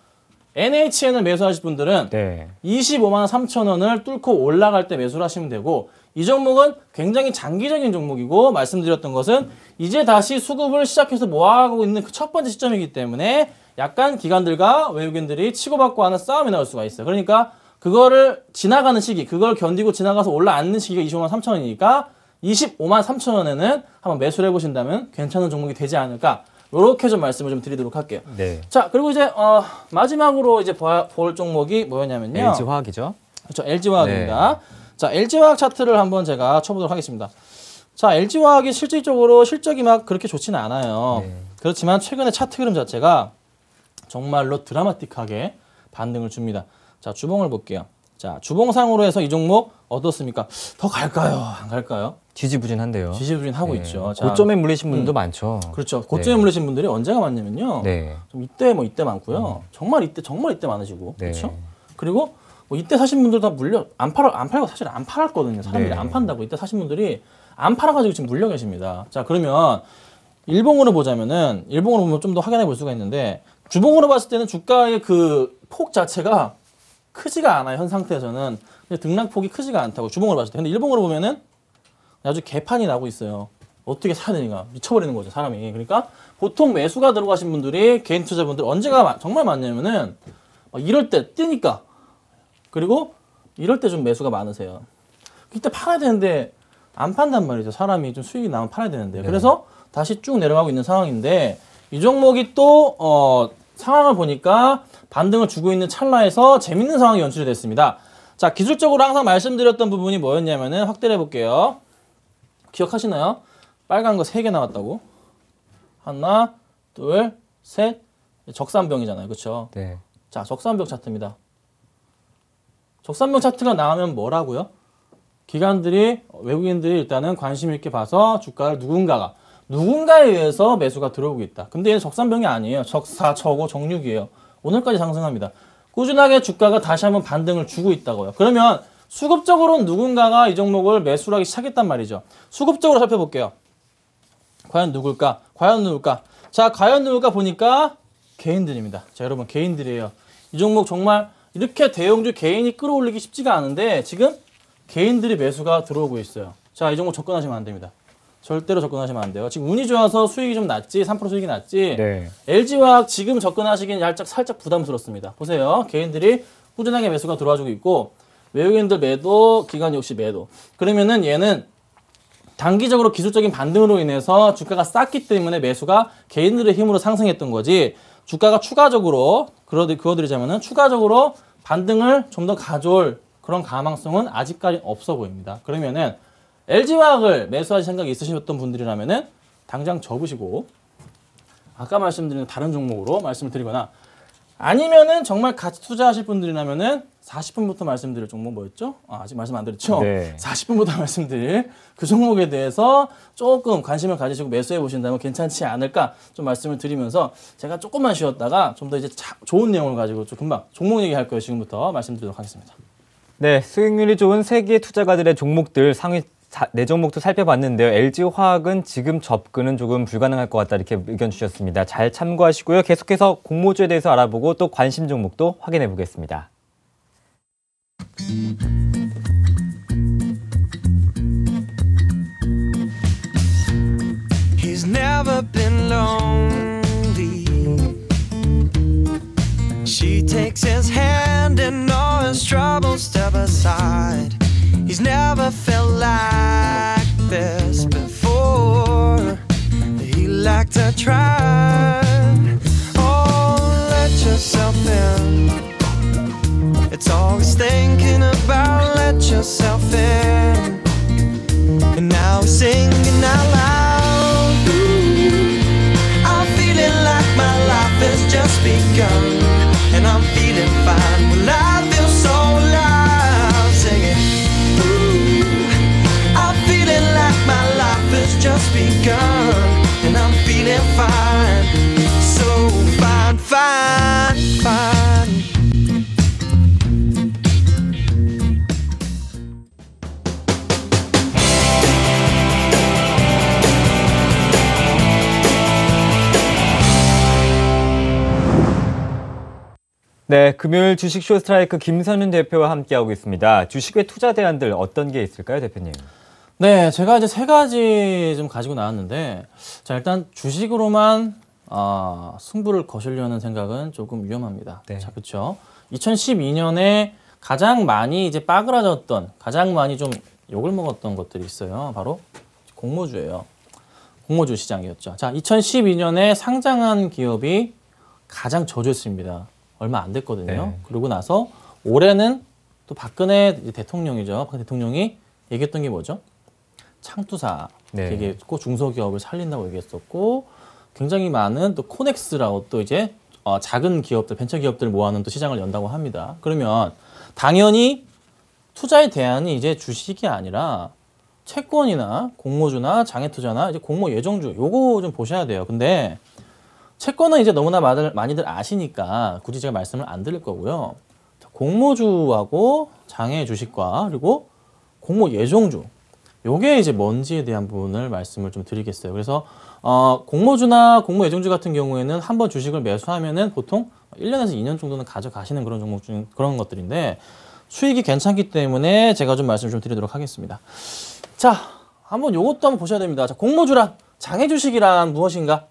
B: NHN을 매수하실 분들은
A: 네.
B: 25만 3천 원을 뚫고 올라갈 때 매수를 하시면 되고 이 종목은 굉장히 장기적인 종목이고 말씀드렸던 것은 이제 다시 수급을 시작해서 모아가고 있는 그 첫 번째 시점이기 때문에 약간 기관들과 외국인들이 치고받고 하는 싸움이 나올 수가 있어요. 그러니까 그거를 지나가는 시기, 그걸 견디고 지나가서 올라앉는 시기가 25만 3천 원이니까 25만 3천 원에는 한번 매수를 해보신다면 괜찮은 종목이 되지 않을까. 이렇게 좀 말씀을 좀 드리도록 할게요.
A: 네.
B: 자, 그리고 이제 마지막으로 이제 볼 종목이 뭐였냐면요.
A: LG화학이죠.
B: 그렇죠. LG화학입니다. 네. 자, LG화학 차트를 한번 제가 쳐보도록 하겠습니다. 자, LG화학이 실질적으로 실적이 막 그렇게 좋지는 않아요.
A: 네.
B: 그렇지만 최근에 차트 흐름 자체가 정말로 드라마틱하게 반등을 줍니다. 자, 주봉을 볼게요. 자, 주봉상으로 해서 이 종목 어떻습니까? 더 갈까요? 안 갈까요?
A: 지지부진한데요.
B: 지지부진하고
A: 네.
B: 있죠. 자,
A: 고점에 물리신 분도 많죠.
B: 그렇죠. 고점에
A: 네.
B: 물리신 분들이 언제가 많냐면요.
A: 네.
B: 좀 이때 많고요. 정말 이때 많으시고.
A: 네.
B: 그렇죠? 그리고 뭐 이때 사신 분들 다 안 팔고 사실 안 팔았거든요. 사람들이
A: 네.
B: 안 판다고. 이때 사신 분들이 안 팔아가지고 지금 물려 계십니다. 자, 그러면 일봉으로 보자면은 일봉으로 보면 좀 더 확인해 볼 수가 있는데 주봉으로 봤을 때는 주가의 그 폭 자체가 크지가 않아요. 현 상태에서는 등락폭이 크지가 않다고 주봉으로 봤을 때. 근데 일봉으로 보면은 아주 개판이 나고 있어요. 어떻게 사야 되니까 미쳐버리는 거죠, 사람이. 그러니까 보통 매수가 들어가신 분들이 개인 투자분들 언제가 정말 많냐면은 막 이럴 때 뜨니까 그리고 이럴 때 좀 매수가 많으세요. 이때 팔아야 되는데 안 판단 말이죠. 사람이 좀 수익이 나면 팔아야 되는데. 그래서 다시 쭉 내려가고 있는 상황인데 이 종목이 또 상황을 보니까 반등을 주고 있는 찰나에서 재밌는 상황이 연출이 됐습니다. 자, 기술적으로 항상 말씀드렸던 부분이 뭐였냐면은 확대를 해볼게요. 기억하시나요? 빨간 거 3개 나왔다고. 하나, 둘, 셋. 적산병이잖아요. 그렇죠?
A: 네.
B: 자, 적산병 차트입니다. 적산병 차트가 나오면 뭐라고요? 기관들이, 외국인들이 일단은 관심 있게 봐서 주가를 누군가에 의해서 매수가 들어오고 있다. 근데 얘는 적산병이 아니에요. 적사, 적오, 정육이에요. 오늘까지 상승합니다. 꾸준하게 주가가 다시 한번 반등을 주고 있다고요. 그러면 수급적으로는 누군가가 이 종목을 매수를 하기 시작했단 말이죠. 수급적으로 살펴볼게요. 과연 누굴까? 과연 누굴까? 자, 과연 누굴까 보니까 개인들입니다. 자, 여러분 개인들이에요. 이 종목 정말 이렇게 대형주 개인이 끌어올리기 쉽지가 않은데 지금 개인들이 매수가 들어오고 있어요. 자, 이 종목 접근하시면 안 됩니다. 절대로 접근하시면 안 돼요. 지금 운이 좋아서 수익이 좀 낮지, 3% 수익이 낮지.
A: 네.
B: LG화학 지금 접근하시기엔 살짝 부담스럽습니다. 보세요. 개인들이 꾸준하게 매수가 들어와주고 있고 외국인들 매도, 기관 역시 매도. 그러면은 얘는 단기적으로 기술적인 반등으로 인해서 주가가 쌌기 때문에 매수가 개인들의 힘으로 상승했던 거지 주가가 추가적으로 그어드리자면은 추가적으로 반등을 좀 더 가져올 그런 가망성은 아직까지 없어 보입니다. 그러면은 LG화학을 매수할 생각이 있으셨던 분들이라면은 당장 접으시고 아까 말씀드린 다른 종목으로 말씀을 드리거나 아니면은 정말 같이 투자하실 분들이라면은 40분부터 말씀드릴 종목 뭐였죠? 아직 말씀 안 드렸죠?
A: 네.
B: 40분부터 말씀드릴 그 종목에 대해서 조금 관심을 가지시고 매수해 보신다면 괜찮지 않을까 좀 말씀을 드리면서 제가 조금만 쉬었다가 좀 더 이제 좋은 내용을 가지고 좀 금방 종목 얘기할 거예요. 지금부터 말씀드리도록 하겠습니다.
A: 네, 수익률이 좋은 세계 투자가들의 종목들 상위 4종목도 살펴봤는데요. LG화학은 지금 접근은 조금 불가능할 것 같다 이렇게 의견 주셨습니다. 잘 참고하시고요. 계속해서 공모주에 대해서 알아보고 또 관심 종목도 확인해 보겠습니다.
C: He's never been lonely. She takes his hand and all his troubles step aside. He's never felt like this before. He liked to try. Oh, let yourself in. It's always thinking about let yourself in. And now he's singing out loud. Ooh, I'm feeling like my life has just begun. And I'm feeling fine. Well, I feel so alive. Singing. My life has just begun, and I'm feeling fine, so fine, fine, fine.
A: 네, 금요일 주식 쇼스트라이크 김선윤 대표와 함께하고 있습니다. 주식의 투자 대안들 어떤 게 있을까요, 대표님?
B: 네, 제가 이제 3가지 좀 가지고 나왔는데, 자, 일단 주식으로만, 승부를 거시려는 생각은 조금 위험합니다.
A: 네.
B: 자, 그쵸. 2012년에 가장 많이 이제 빠그라졌던, 가장 많이 좀 욕을 먹었던 것들이 있어요. 바로 공모주예요. 공모주 시장이었죠. 자, 2012년에 상장한 기업이 가장 저조했습니다. 얼마 안 됐거든요.
A: 네.
B: 그러고 나서 올해는 또 박근혜 대통령이죠. 박근혜 대통령이 얘기했던 게 뭐죠? 창투사
A: 네.
B: 얘기했고 중소기업을 살린다고 얘기했었고 굉장히 많은 또 코넥스라고 또 이제 작은 기업들 벤처 기업들 모아놓은 또 시장을 연다고 합니다. 그러면 당연히 투자의 대안이 이제 주식이 아니라 채권이나 공모주나 장외투자나 이제 공모 예정주 요거 좀 보셔야 돼요. 근데 채권은 이제 너무나 많이들 아시니까 굳이 제가 말씀을 안 드릴 거고요. 공모주하고 장외 주식과 그리고 공모 예정주 요게 이제 뭔지에 대한 부분을 말씀을 좀 드리겠어요. 그래서 공모주나 공모 예정주 같은 경우에는 한번 주식을 매수하면은 보통 1년에서 2년 정도는 가져가시는 그런 종목 중 그런 것들인데 수익이 괜찮기 때문에 제가 좀 말씀 좀 드리도록 하겠습니다. 자, 한번 요것도 한번 보셔야 됩니다. 자, 공모주란 장외 주식이란 무엇인가?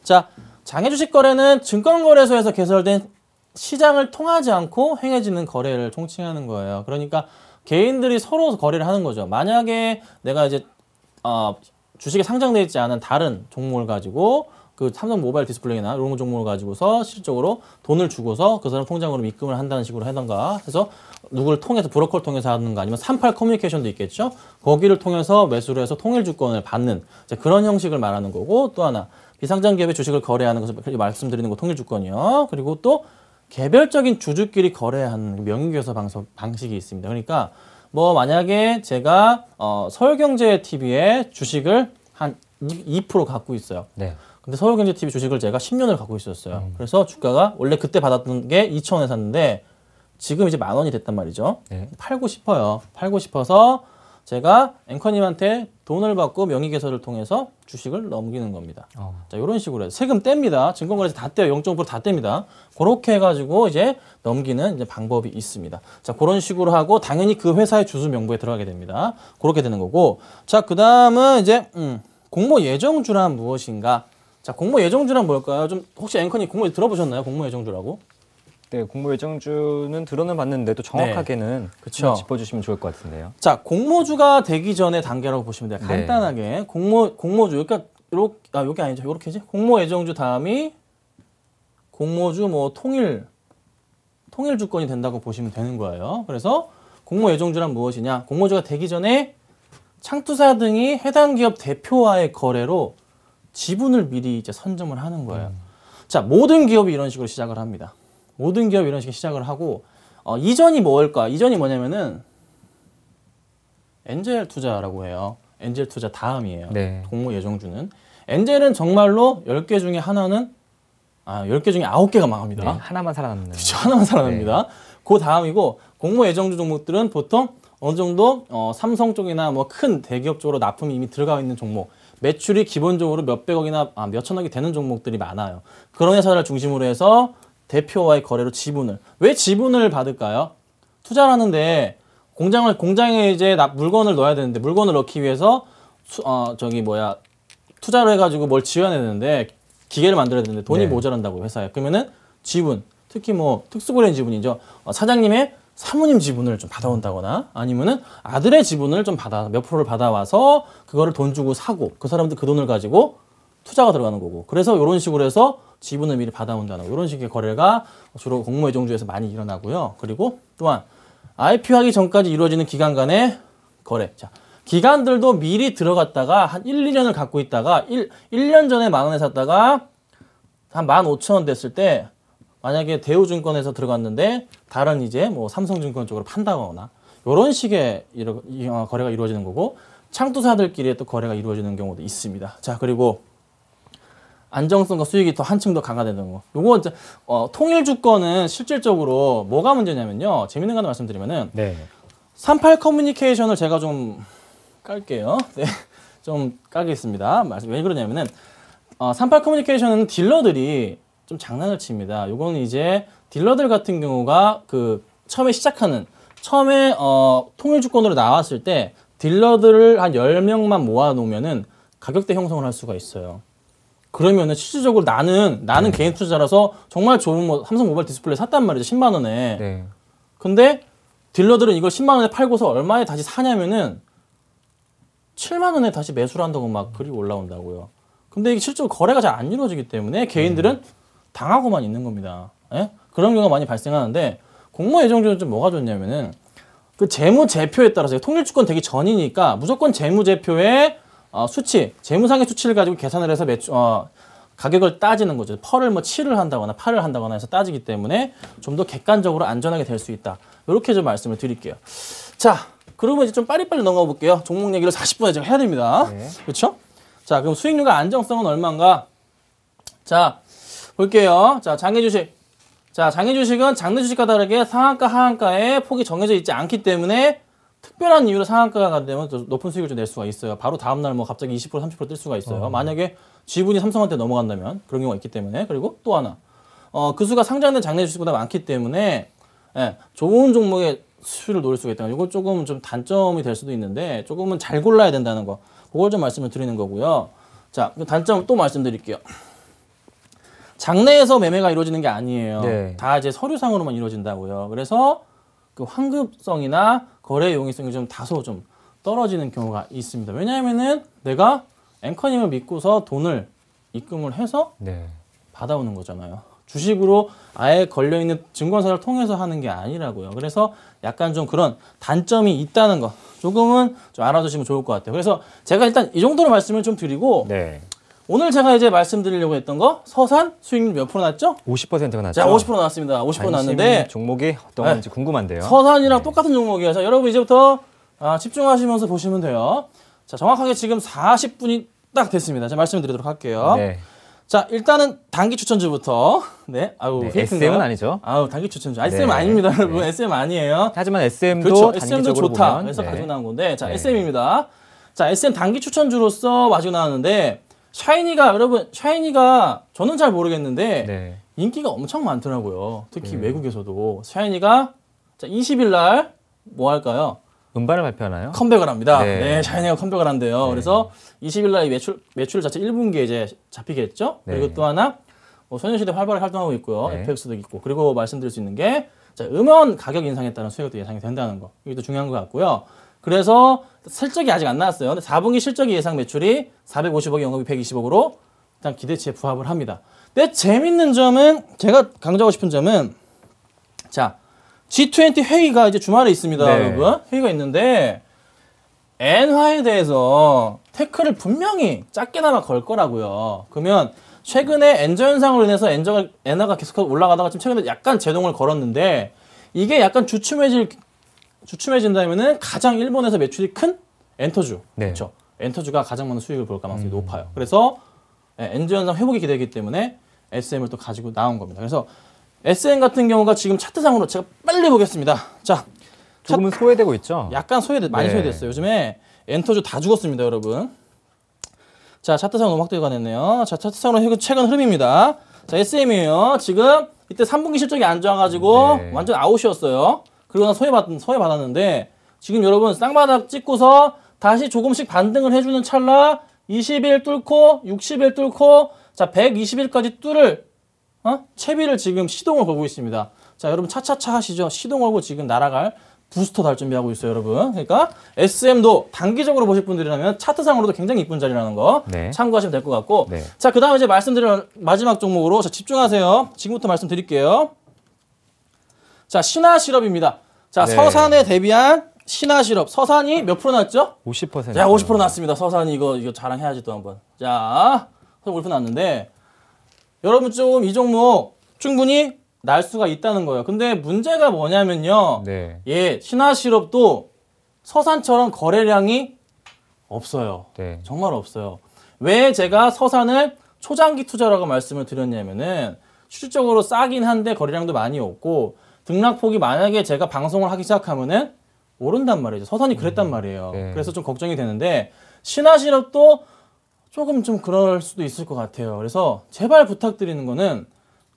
B: 자, 장외 주식 거래는 증권거래소에서 개설된 시장을 통하지 않고 행해지는 거래를 총칭하는 거예요. 그러니까 개인들이 서로 거래를 하는 거죠. 만약에 내가 이제 주식에 상장되어 있지 않은 다른 종목을 가지고 그 삼성 모바일 디스플레이나 이런 종목을 가지고서 실질적으로 돈을 주고서 그 사람 통장으로 입금을 한다는 식으로 하던가 해서 누구를 통해서 브로커를 통해서 하는가 아니면 38 커뮤니케이션도 있겠죠. 거기를 통해서 매수를 해서 통일 주권을 받는 이제 그런 형식을 말하는 거고 또 하나 비상장 기업의 주식을 거래하는 것을 말씀드리는 거 통일 주권이요. 그리고 또 개별적인 주주끼리 거래하는 명의교섭 방식이 있습니다. 그러니까 뭐 만약에 제가 서울경제TV의 주식을 한 2% 갖고 있어요.
A: 네.
B: 근데 서울경제TV 주식을 제가 10년을 갖고 있었어요. 그래서 주가가 원래 그때 받았던 게 2,000원에 샀는데 지금 이제 10,000원이 됐단 말이죠.
A: 네.
B: 팔고 싶어요. 팔고 싶어서 제가 앵커님한테 돈을 받고 명의개설을 통해서 주식을 넘기는 겁니다. 자, 이런 식으로 해서 세금 뗍니다. 증권거래소 다 떼요. 0.5% 다 뗍니다. 그렇게 해가지고 이제 넘기는 이제 방법이 있습니다. 자, 그런 식으로 하고 당연히 그 회사의 주주 명부에 들어가게 됩니다. 그렇게 되는 거고. 자, 그 다음은 이제 공모 예정주란 무엇인가? 자, 공모 예정주란 뭘까요? 좀 혹시 앵커님 공모 들어보셨나요? 공모 예정주라고?
A: 네, 공모 예정주는 들어는 봤는데 또 정확하게는
B: 그쵸.
A: 짚어주시면 좋을 것 같은데요.
B: 자, 공모주가 되기 전의 단계라고 보시면 돼요. 간단하게 공모주 그러니까 여기 아니죠. 이렇게지? 공모 예정주 다음이 공모주 뭐 통일 주권이 된다고 보시면 되는 거예요. 그래서 공모 예정주란 무엇이냐? 공모주가 되기 전에 창투사 등이 해당 기업 대표와의 거래로 지분을 미리 이제 선점을 하는 거예요. 자, 모든 기업이 이런 식으로 시작을 합니다. 모든 기업이 이런 식으로 시작을 하고 이전이 뭘까? 이전이 뭐냐면은 엔젤 투자라고 해요. 엔젤 투자 다음이에요.
A: 네.
B: 공모 예정주는. 엔젤은 정말로 10개 중에 하나는 10개 중에 9개가 망합니다.
A: 네, 하나만 살아남는.
B: 그렇죠. 하나만 살아납니다.
A: 네.
B: 그 다음이고 공모 예정주 종목들은 보통 어느 정도 삼성 쪽이나 뭐 큰 대기업 쪽으로 납품이 이미 들어가 있는 종목, 매출이 기본적으로 몇백억이나 몇천억이 되는 종목들이 많아요. 그런 회사를 중심으로 해서 대표와의 거래로 지분을. 왜 지분을 받을까요? 투자를 하는데 공장에 이제 물건을 넣어야 되는데 물건을 넣기 위해서 투자를 해가지고 뭘 지어내야 되는데 기계를 만들어야 되는데 돈이 모자란다고 회사에. 그러면은 지분, 특히 뭐 특수고래인 지분이죠. 사장님의 사모님 지분을 좀 받아온다거나 아니면은 아들의 지분을 좀 몇 프로를 받아와서 그거를 돈 주고 사고 그 사람들 그 돈을 가지고 투자가 들어가는 거고. 그래서 이런 식으로 해서 지분을 미리 받아온다는 이런 식의 거래가 주로 공모 예정주에서 많이 일어나고요. 그리고 또한 IPO하기 전까지 이루어지는 기간 간의 거래. 자, 기간들도 미리 들어갔다가 한 1, 2년을 갖고 있다가 1년 전에 10,000원에 샀다가 한 15,000원 됐을 때 만약에 대우증권에서 들어갔는데 다른 이제 뭐 삼성증권 쪽으로 판다거나 이런 식의 거래가 이루어지는 거고 창투사들끼리의 또 거래가 이루어지는 경우도 있습니다. 자, 그리고 안정성과 수익이 더 한층 더 강화되는 거. 요거 이제 통일 주권은 실질적으로 뭐가 문제냐면요. 재밌는 거 하나 말씀드리면은 38 커뮤니케이션을 제가 좀 깔게요. 네. 좀 까겠습니다. 왜 그러냐면은 38 커뮤니케이션은 딜러들이 좀 장난을 칩니다. 요거는 이제 딜러들 같은 경우가 그 처음에 통일 주권으로 나왔을 때 딜러들을 한 10명만 모아 놓으면은 가격대 형성을 할 수가 있어요. 그러면은 실질적으로 나는 개인 투자라서 정말 좋은 뭐 삼성 모바일 디스플레이 샀단 말이죠. 10만 원에.
A: 네.
B: 근데 딜러들은 이걸 10만 원에 팔고서 얼마에 다시 사냐면은 7만 원에 다시 매수를 한다고 막 글이 올라온다고요. 근데 이게 실제로 거래가 잘 안 이루어지기 때문에 개인들은 당하고만 있는 겁니다. 예? 그런 경우가 많이 발생하는데 공모 예정주는 좀 뭐가 좋냐면은 그 재무제표에 따라서 통일주권 되기 전이니까 무조건 재무제표의 재무상의 수치를 가지고 계산을 해서 가격을 따지는 거죠. 펄을 뭐 7을 한다거나 8을 한다거나 해서 따지기 때문에 좀 더 객관적으로 안전하게 될 수 있다. 이렇게 좀 말씀을 드릴게요. 자, 그러면 이제 좀 빨리빨리 넘어가 볼게요. 종목 얘기를 40분에 제가 해야 됩니다. 네. 그렇죠? 자, 그럼 수익률과 안정성은 얼마인가? 자, 볼게요. 자, 장기주식. 자, 장기주식은 장내 주식과 다르게 상한가, 하한가에 폭이 정해져 있지 않기 때문에 특별한 이유로 상한가가 되면 더 높은 수익을 좀 낼 수가 있어요. 바로 다음날 뭐 갑자기 20%, 30% 뜰 수가 있어요. 만약에 지분이 삼성한테 넘어간다면 그런 경우가 있기 때문에. 그리고 또 하나. 그 수가 상장된 장내 주식보다 많기 때문에 좋은 종목의 수익을 노릴 수가 있다. 이거 조금 좀 단점이 될 수도 있는데 조금은 잘 골라야 된다는 거. 그걸 좀 말씀을 드리는 거고요. 자, 단점 또 말씀드릴게요. 장내에서 매매가 이루어지는 게 아니에요.
A: 네.
B: 다 이제 서류상으로만 이루어진다고요. 그래서 그 환급성이나 거래 용이성이 좀 다소 좀 떨어지는 경우가 있습니다. 왜냐하면은 내가 앵커님을 믿고서 돈을 입금을 해서
A: 네.
B: 받아오는 거잖아요. 주식으로 아예 걸려있는 증권사를 통해서 하는 게 아니라고요. 그래서 약간 좀 그런 단점이 있다는 거 조금은 좀 알아두시면 좋을 것 같아요. 그래서 제가 일단 이 정도로 말씀을 좀 드리고
A: 네.
B: 오늘 제가 이제 말씀드리려고 했던 거 서산 수익률 몇 프로 났죠?
A: 50%가 났죠.
B: 자, 50% 났습니다. 50% 났는데
A: 종목이 어떤
B: 네.
A: 건지 궁금한데요.
B: 서산이랑 똑같은 종목이에요. 자, 여러분 이제부터 집중하시면서 보시면 돼요. 자, 정확하게 지금 40분이 딱 됐습니다. 자, 말씀드리도록 할게요.
A: 네.
B: 자, 일단은 단기 추천주부터. 네. 아우,
A: 네,
B: 페이크인가요?
A: SM은 아니죠.
B: 아우, 단기 추천주.
A: 네.
B: SM 아닙니다, 여러분.
A: 네.
B: SM 아니에요.
A: 하지만 SM도
B: 그렇죠.
A: 단기적으로
B: SM도 좋다.
A: 보면
B: 그래서
A: 네.
B: 가지고 나온 건데. 자,
A: 네.
B: SM입니다. 자, SM 단기 추천주로서 가지고 나왔는데 샤이니가 여러분, 샤이니가 저는 잘 모르겠는데
A: 네.
B: 인기가 엄청 많더라고요. 특히
A: 네.
B: 외국에서도. 샤이니가 자, 20일 날 뭐 할까요?
A: 음반을 발표하나요?
B: 컴백을 합니다.
A: 네.
B: 네, 샤이니가 컴백을 한대요.
A: 네.
B: 그래서 20일 날 매출 자체 1분기에 이제 잡히겠죠.
A: 네.
B: 그리고 또 하나 소녀시대 활발하게 활동하고 있고요.
A: 네.
B: FX도 있고. 그리고 말씀드릴 수 있는 게 자, 음원 가격 인상에 따른 수익도 예상이 된다는 거. 이게 또 중요한 것 같고요. 그래서 실적이 아직 안 나왔어요. 근데 4분기 실적이 예상 매출이 450억에 영업이 120억으로 일단 기대치에 부합을 합니다. 근데 재밌는 점은 제가 강조하고 싶은 점은 자, G20 회의가 이제 주말에 있습니다,
A: 네.
B: 여러분. 회의가 있는데 엔화에 대해서 태클을 분명히 작게나마 걸 거라고요. 그러면 최근에 엔저 현상으로 인해서 엔화가 계속 올라가다가 지금 최근에 약간 제동을 걸었는데 이게 약간 주춤해진다면은 가장 일본에서 매출이 큰 엔터주,
A: 네.
B: 그렇죠? 엔터주가 가장 많은 수익을 볼 가능성이 높아요. 그래서 엔저 현상 회복이 기대되기 때문에 SM을 또 가지고 나온 겁니다. 그래서 SM 같은 경우가 지금 차트상으로 제가 빨리 보겠습니다. 자,
A: 조금은 소외되고 있죠.
B: 약간 많이
A: 네.
B: 소외됐어요. 요즘에 엔터주 다 죽었습니다, 여러분. 자, 차트상으로 너무 확대가 됐네요. 자, 차트상으로 최근 흐름입니다. 자, SM이에요. 지금 이때 3분기 실적이 안 좋아가지고
A: 네.
B: 완전 아웃이었어요. 그리고 나 소외받았는데 지금 여러분 쌍바닥 찍고서 다시 조금씩 반등을 해주는 찰나 20일 뚫고 60일 뚫고 자 120일까지 뚫을 채비를 지금 시동을 걸고 있습니다. 자, 여러분 차차차 하시죠. 시동 걸고 지금 날아갈 부스터 달 준비하고 있어요, 여러분. 그러니까 SM도 단기적으로 보실 분들이라면 차트상으로도 굉장히 이쁜 자리라는 거
A: 네.
B: 참고하시면 될 것 같고.
A: 네.
B: 자, 그다음에 이제 말씀드릴 마지막 종목으로 자, 집중하세요. 지금부터 말씀드릴게요. 자, 신화실업입니다. 자,
A: 네.
B: 서산에 대비한 신화실업. 서산이 몇 프로 났죠?
A: 50%.
B: 자, 50% 났습니다. 서산이 이거 자랑해야지 또 한번. 자, 50% 났는데 여러분 좀 이 종목 충분히 날 수가 있다는 거예요. 근데 문제가 뭐냐면요.
A: 네.
B: 예, 신화실업도 서산처럼 거래량이 없어요.
A: 네.
B: 정말 없어요. 왜 제가 서산을 초장기 투자라고 말씀을 드렸냐면은 실질적으로 싸긴 한데 거래량도 많이 없고 등락폭이 만약에 제가 방송을 하기 시작하면은 오른단 말이죠. 서산이 그랬단 말이에요.
A: 네.
B: 그래서 좀 걱정이 되는데 신화실업도 조금 좀 그럴 수도 있을 것 같아요. 그래서 제발 부탁드리는 거는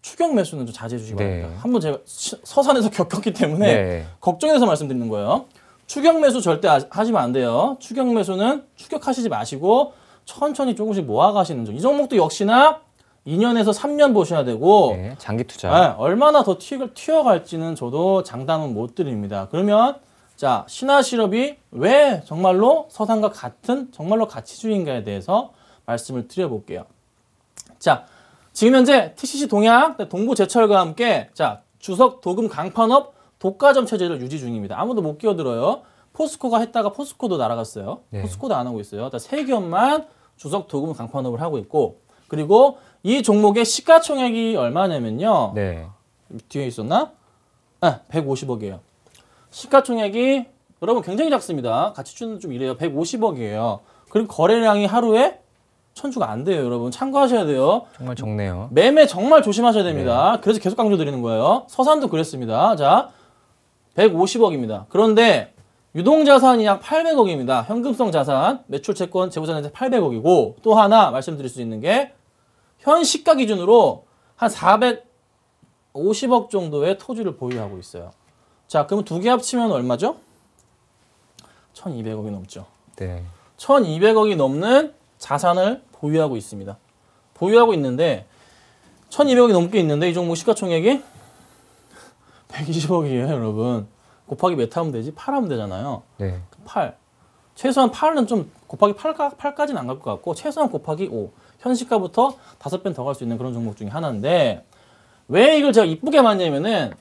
B: 추격 매수는 좀 자제해 주시기 바랍니다.
A: 네.
B: 한번 제가 서산에서 겪었기 때문에
A: 네.
B: 걱정이 돼서 말씀드리는 거예요. 추격 매수 절대 하시면 안 돼요. 추격 매수는 추격하시지 마시고 천천히 조금씩 모아가시는 중. 이 종목도 역시나 2년에서 3년 보셔야 되고
A: 네. 장기 투자.
B: 네, 얼마나 더 튀어갈지는 저도 장담은 못 드립니다. 그러면 자, 신화실업이 왜 정말로 서산과 같은 정말로 가치주의인가에 대해서 말씀을 드려볼게요. 자, 지금 현재 TCC 동양, 동부제철과 함께 자, 주석 도금 강판업 독과점 체제를 유지 중입니다. 아무도 못 끼어들어요. 포스코가 했다가 포스코도 날아갔어요.
A: 네.
B: 포스코도 안 하고 있어요. 세 기업만 주석 도금 강판업을 하고 있고 그리고 이 종목의 시가총액이 얼마냐면요.
A: 네.
B: 뒤에 있었나? 150억이에요. 시가총액이 여러분 굉장히 작습니다. 가치주는 좀 이래요. 150억이에요. 그리고 거래량이 하루에 1000주가 안 돼요, 여러분. 참고하셔야 돼요.
A: 정말 적네요.
B: 매매 정말 조심하셔야 됩니다. 그래서 계속 강조드리는 거예요. 서산도 그랬습니다. 자, 150억입니다. 그런데 유동자산이 약 800억입니다. 현금성 자산, 매출 채권, 재무자산이 800억이고 또 하나 말씀드릴 수 있는 게 현 시가 기준으로 한 450억 정도의 토지를 보유하고 있어요. 자, 그러면 두 개 합치면 얼마죠? 1200억이 넘죠.
A: 네.
B: 1200억이 넘는 자산을 보유하고 있습니다. 보유하고 있는데 1200억이 넘게 있는데 이 종목 시가총액이 120억이에요, 여러분. 곱하기 몇 하면 되지? 8 하면 되잖아요.
A: 네.
B: 8. 최소한 8은 좀 곱하기 8까지는 안 갈 것 같고 최소한 곱하기 5. 현시가부터 5배 더 갈 수 있는 그런 종목 중에 하나인데 왜 이걸 제가 이쁘게 봤냐면은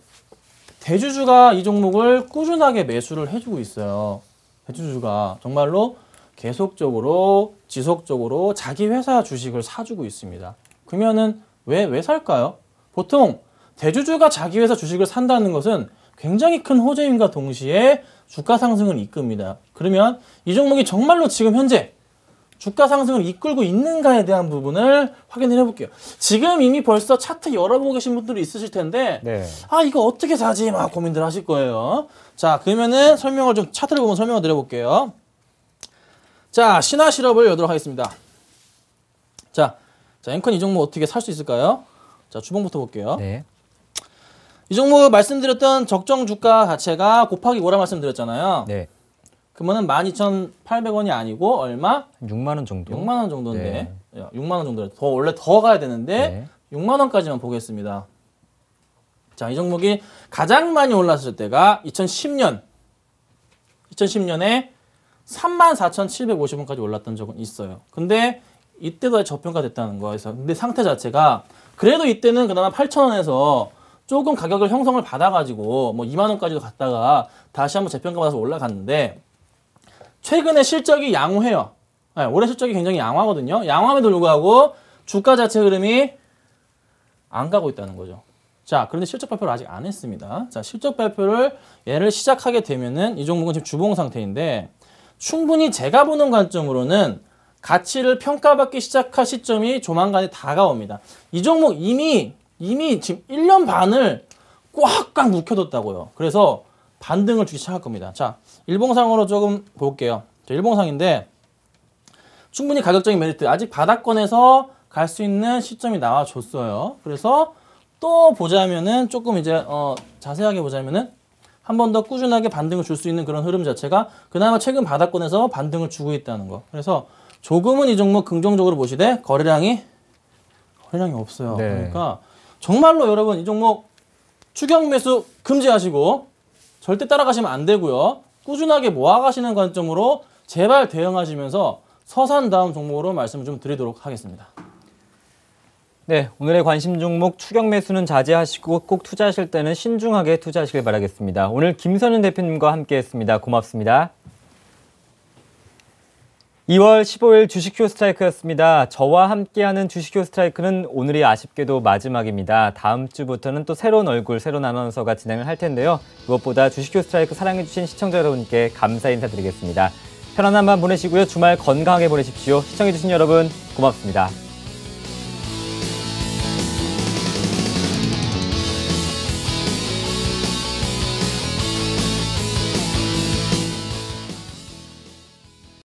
B: 대주주가 이 종목을 꾸준하게 매수를 해주고 있어요. 대주주가 정말로 계속적으로 지속적으로 자기 회사 주식을 사주고 있습니다. 그러면은 왜 살까요? 보통 대주주가 자기 회사 주식을 산다는 것은 굉장히 큰 호재임과 동시에 주가 상승을 이끕니다. 그러면 이 종목이 정말로 지금 현재 주가 상승을 이끌고 있는가에 대한 부분을 확인을 해볼게요. 지금 이미 벌써 차트 열어보고 계신 분들이 있으실 텐데
A: 네.
B: 아 이거 어떻게 사지 막 고민들 하실 거예요. 자 그러면은 설명을 좀 차트를 보면 설명을 드려볼게요. 자 신화실업을 열도록 하겠습니다. 자 앵컨 이 종목 어떻게 살 수 있을까요? 자 주봉부터 볼게요.
A: 네.
B: 이 종목 말씀드렸던 적정 주가 자체가 곱하기 5라 말씀드렸잖아요.
A: 네.
B: 그러면은 12,800원이 아니고 얼마?
A: 6만 원 정도.
B: 6만 원 정도인데. 6만 원 정도. 원래 더 가야 되는데 6만 원까지만 보겠습니다. 자, 이 종목이 가장 많이 올랐을 때가 2010년에 34,750원까지 올랐던 적은 있어요. 근데 이때도 저평가됐다는 거예요. 근데 상태 자체가 그래도 이때는 그나마 8,000원에서 조금 가격을 형성을 받아가지고 뭐 2만 원까지도 갔다가 다시 한번 재평가받아서 올라갔는데 최근에 실적이 양호해요. 네, 올해 실적이 굉장히 양호하거든요. 양호함에도 불구하고 주가 자체 흐름이 안 가고 있다는 거죠. 자, 그런데 실적 발표를 아직 안 했습니다. 자, 실적 발표를 얘를 시작하게 되면은 이 종목은 지금 주봉 상태인데 충분히 제가 보는 관점으로는 가치를 평가받기 시작할 시점이 조만간에 다가옵니다. 이 종목 이미 지금 1년 반을 꽉꽉 묵혀뒀다고요. 그래서 반등을 주기 시작할 겁니다. 자, 일봉상으로 조금 볼게요. 자, 일봉상인데 충분히 가격적인 메리트 아직 바닥권에서 갈 수 있는 시점이 나와줬어요. 그래서 또 보자면은 조금 이제 자세하게 보자면은 한 번 더 꾸준하게 반등을 줄 수 있는 그런 흐름 자체가 그나마 최근 바닥권에서 반등을 주고 있다는 거. 그래서 조금은 이 종목 긍정적으로 보시되 거래량이 없어요.
A: 네.
B: 그러니까 정말로 여러분 이 종목 추격 매수 금지하시고 절대 따라가시면 안 되고요. 꾸준하게 모아가시는 관점으로 제발 대응하시면서 서산 다음 종목으로 말씀을 좀 드리도록 하겠습니다.
A: 네, 오늘의 관심 종목 추격 매수는 자제하시고 꼭 투자하실 때는 신중하게 투자하시길 바라겠습니다. 오늘 김선윤 대표님과 함께했습니다. 고맙습니다. 2월 15일 주식쇼 스트라이크였습니다. 저와 함께하는 주식쇼 스트라이크는 오늘이 아쉽게도 마지막입니다. 다음 주부터는 또 새로운 얼굴, 새로운 아나운서가 진행을 할 텐데요. 무엇보다 주식쇼 스트라이크 사랑해주신 시청자 여러분께 감사 인사드리겠습니다. 편안한 밤 보내시고요. 주말 건강하게 보내십시오. 시청해주신 여러분 고맙습니다.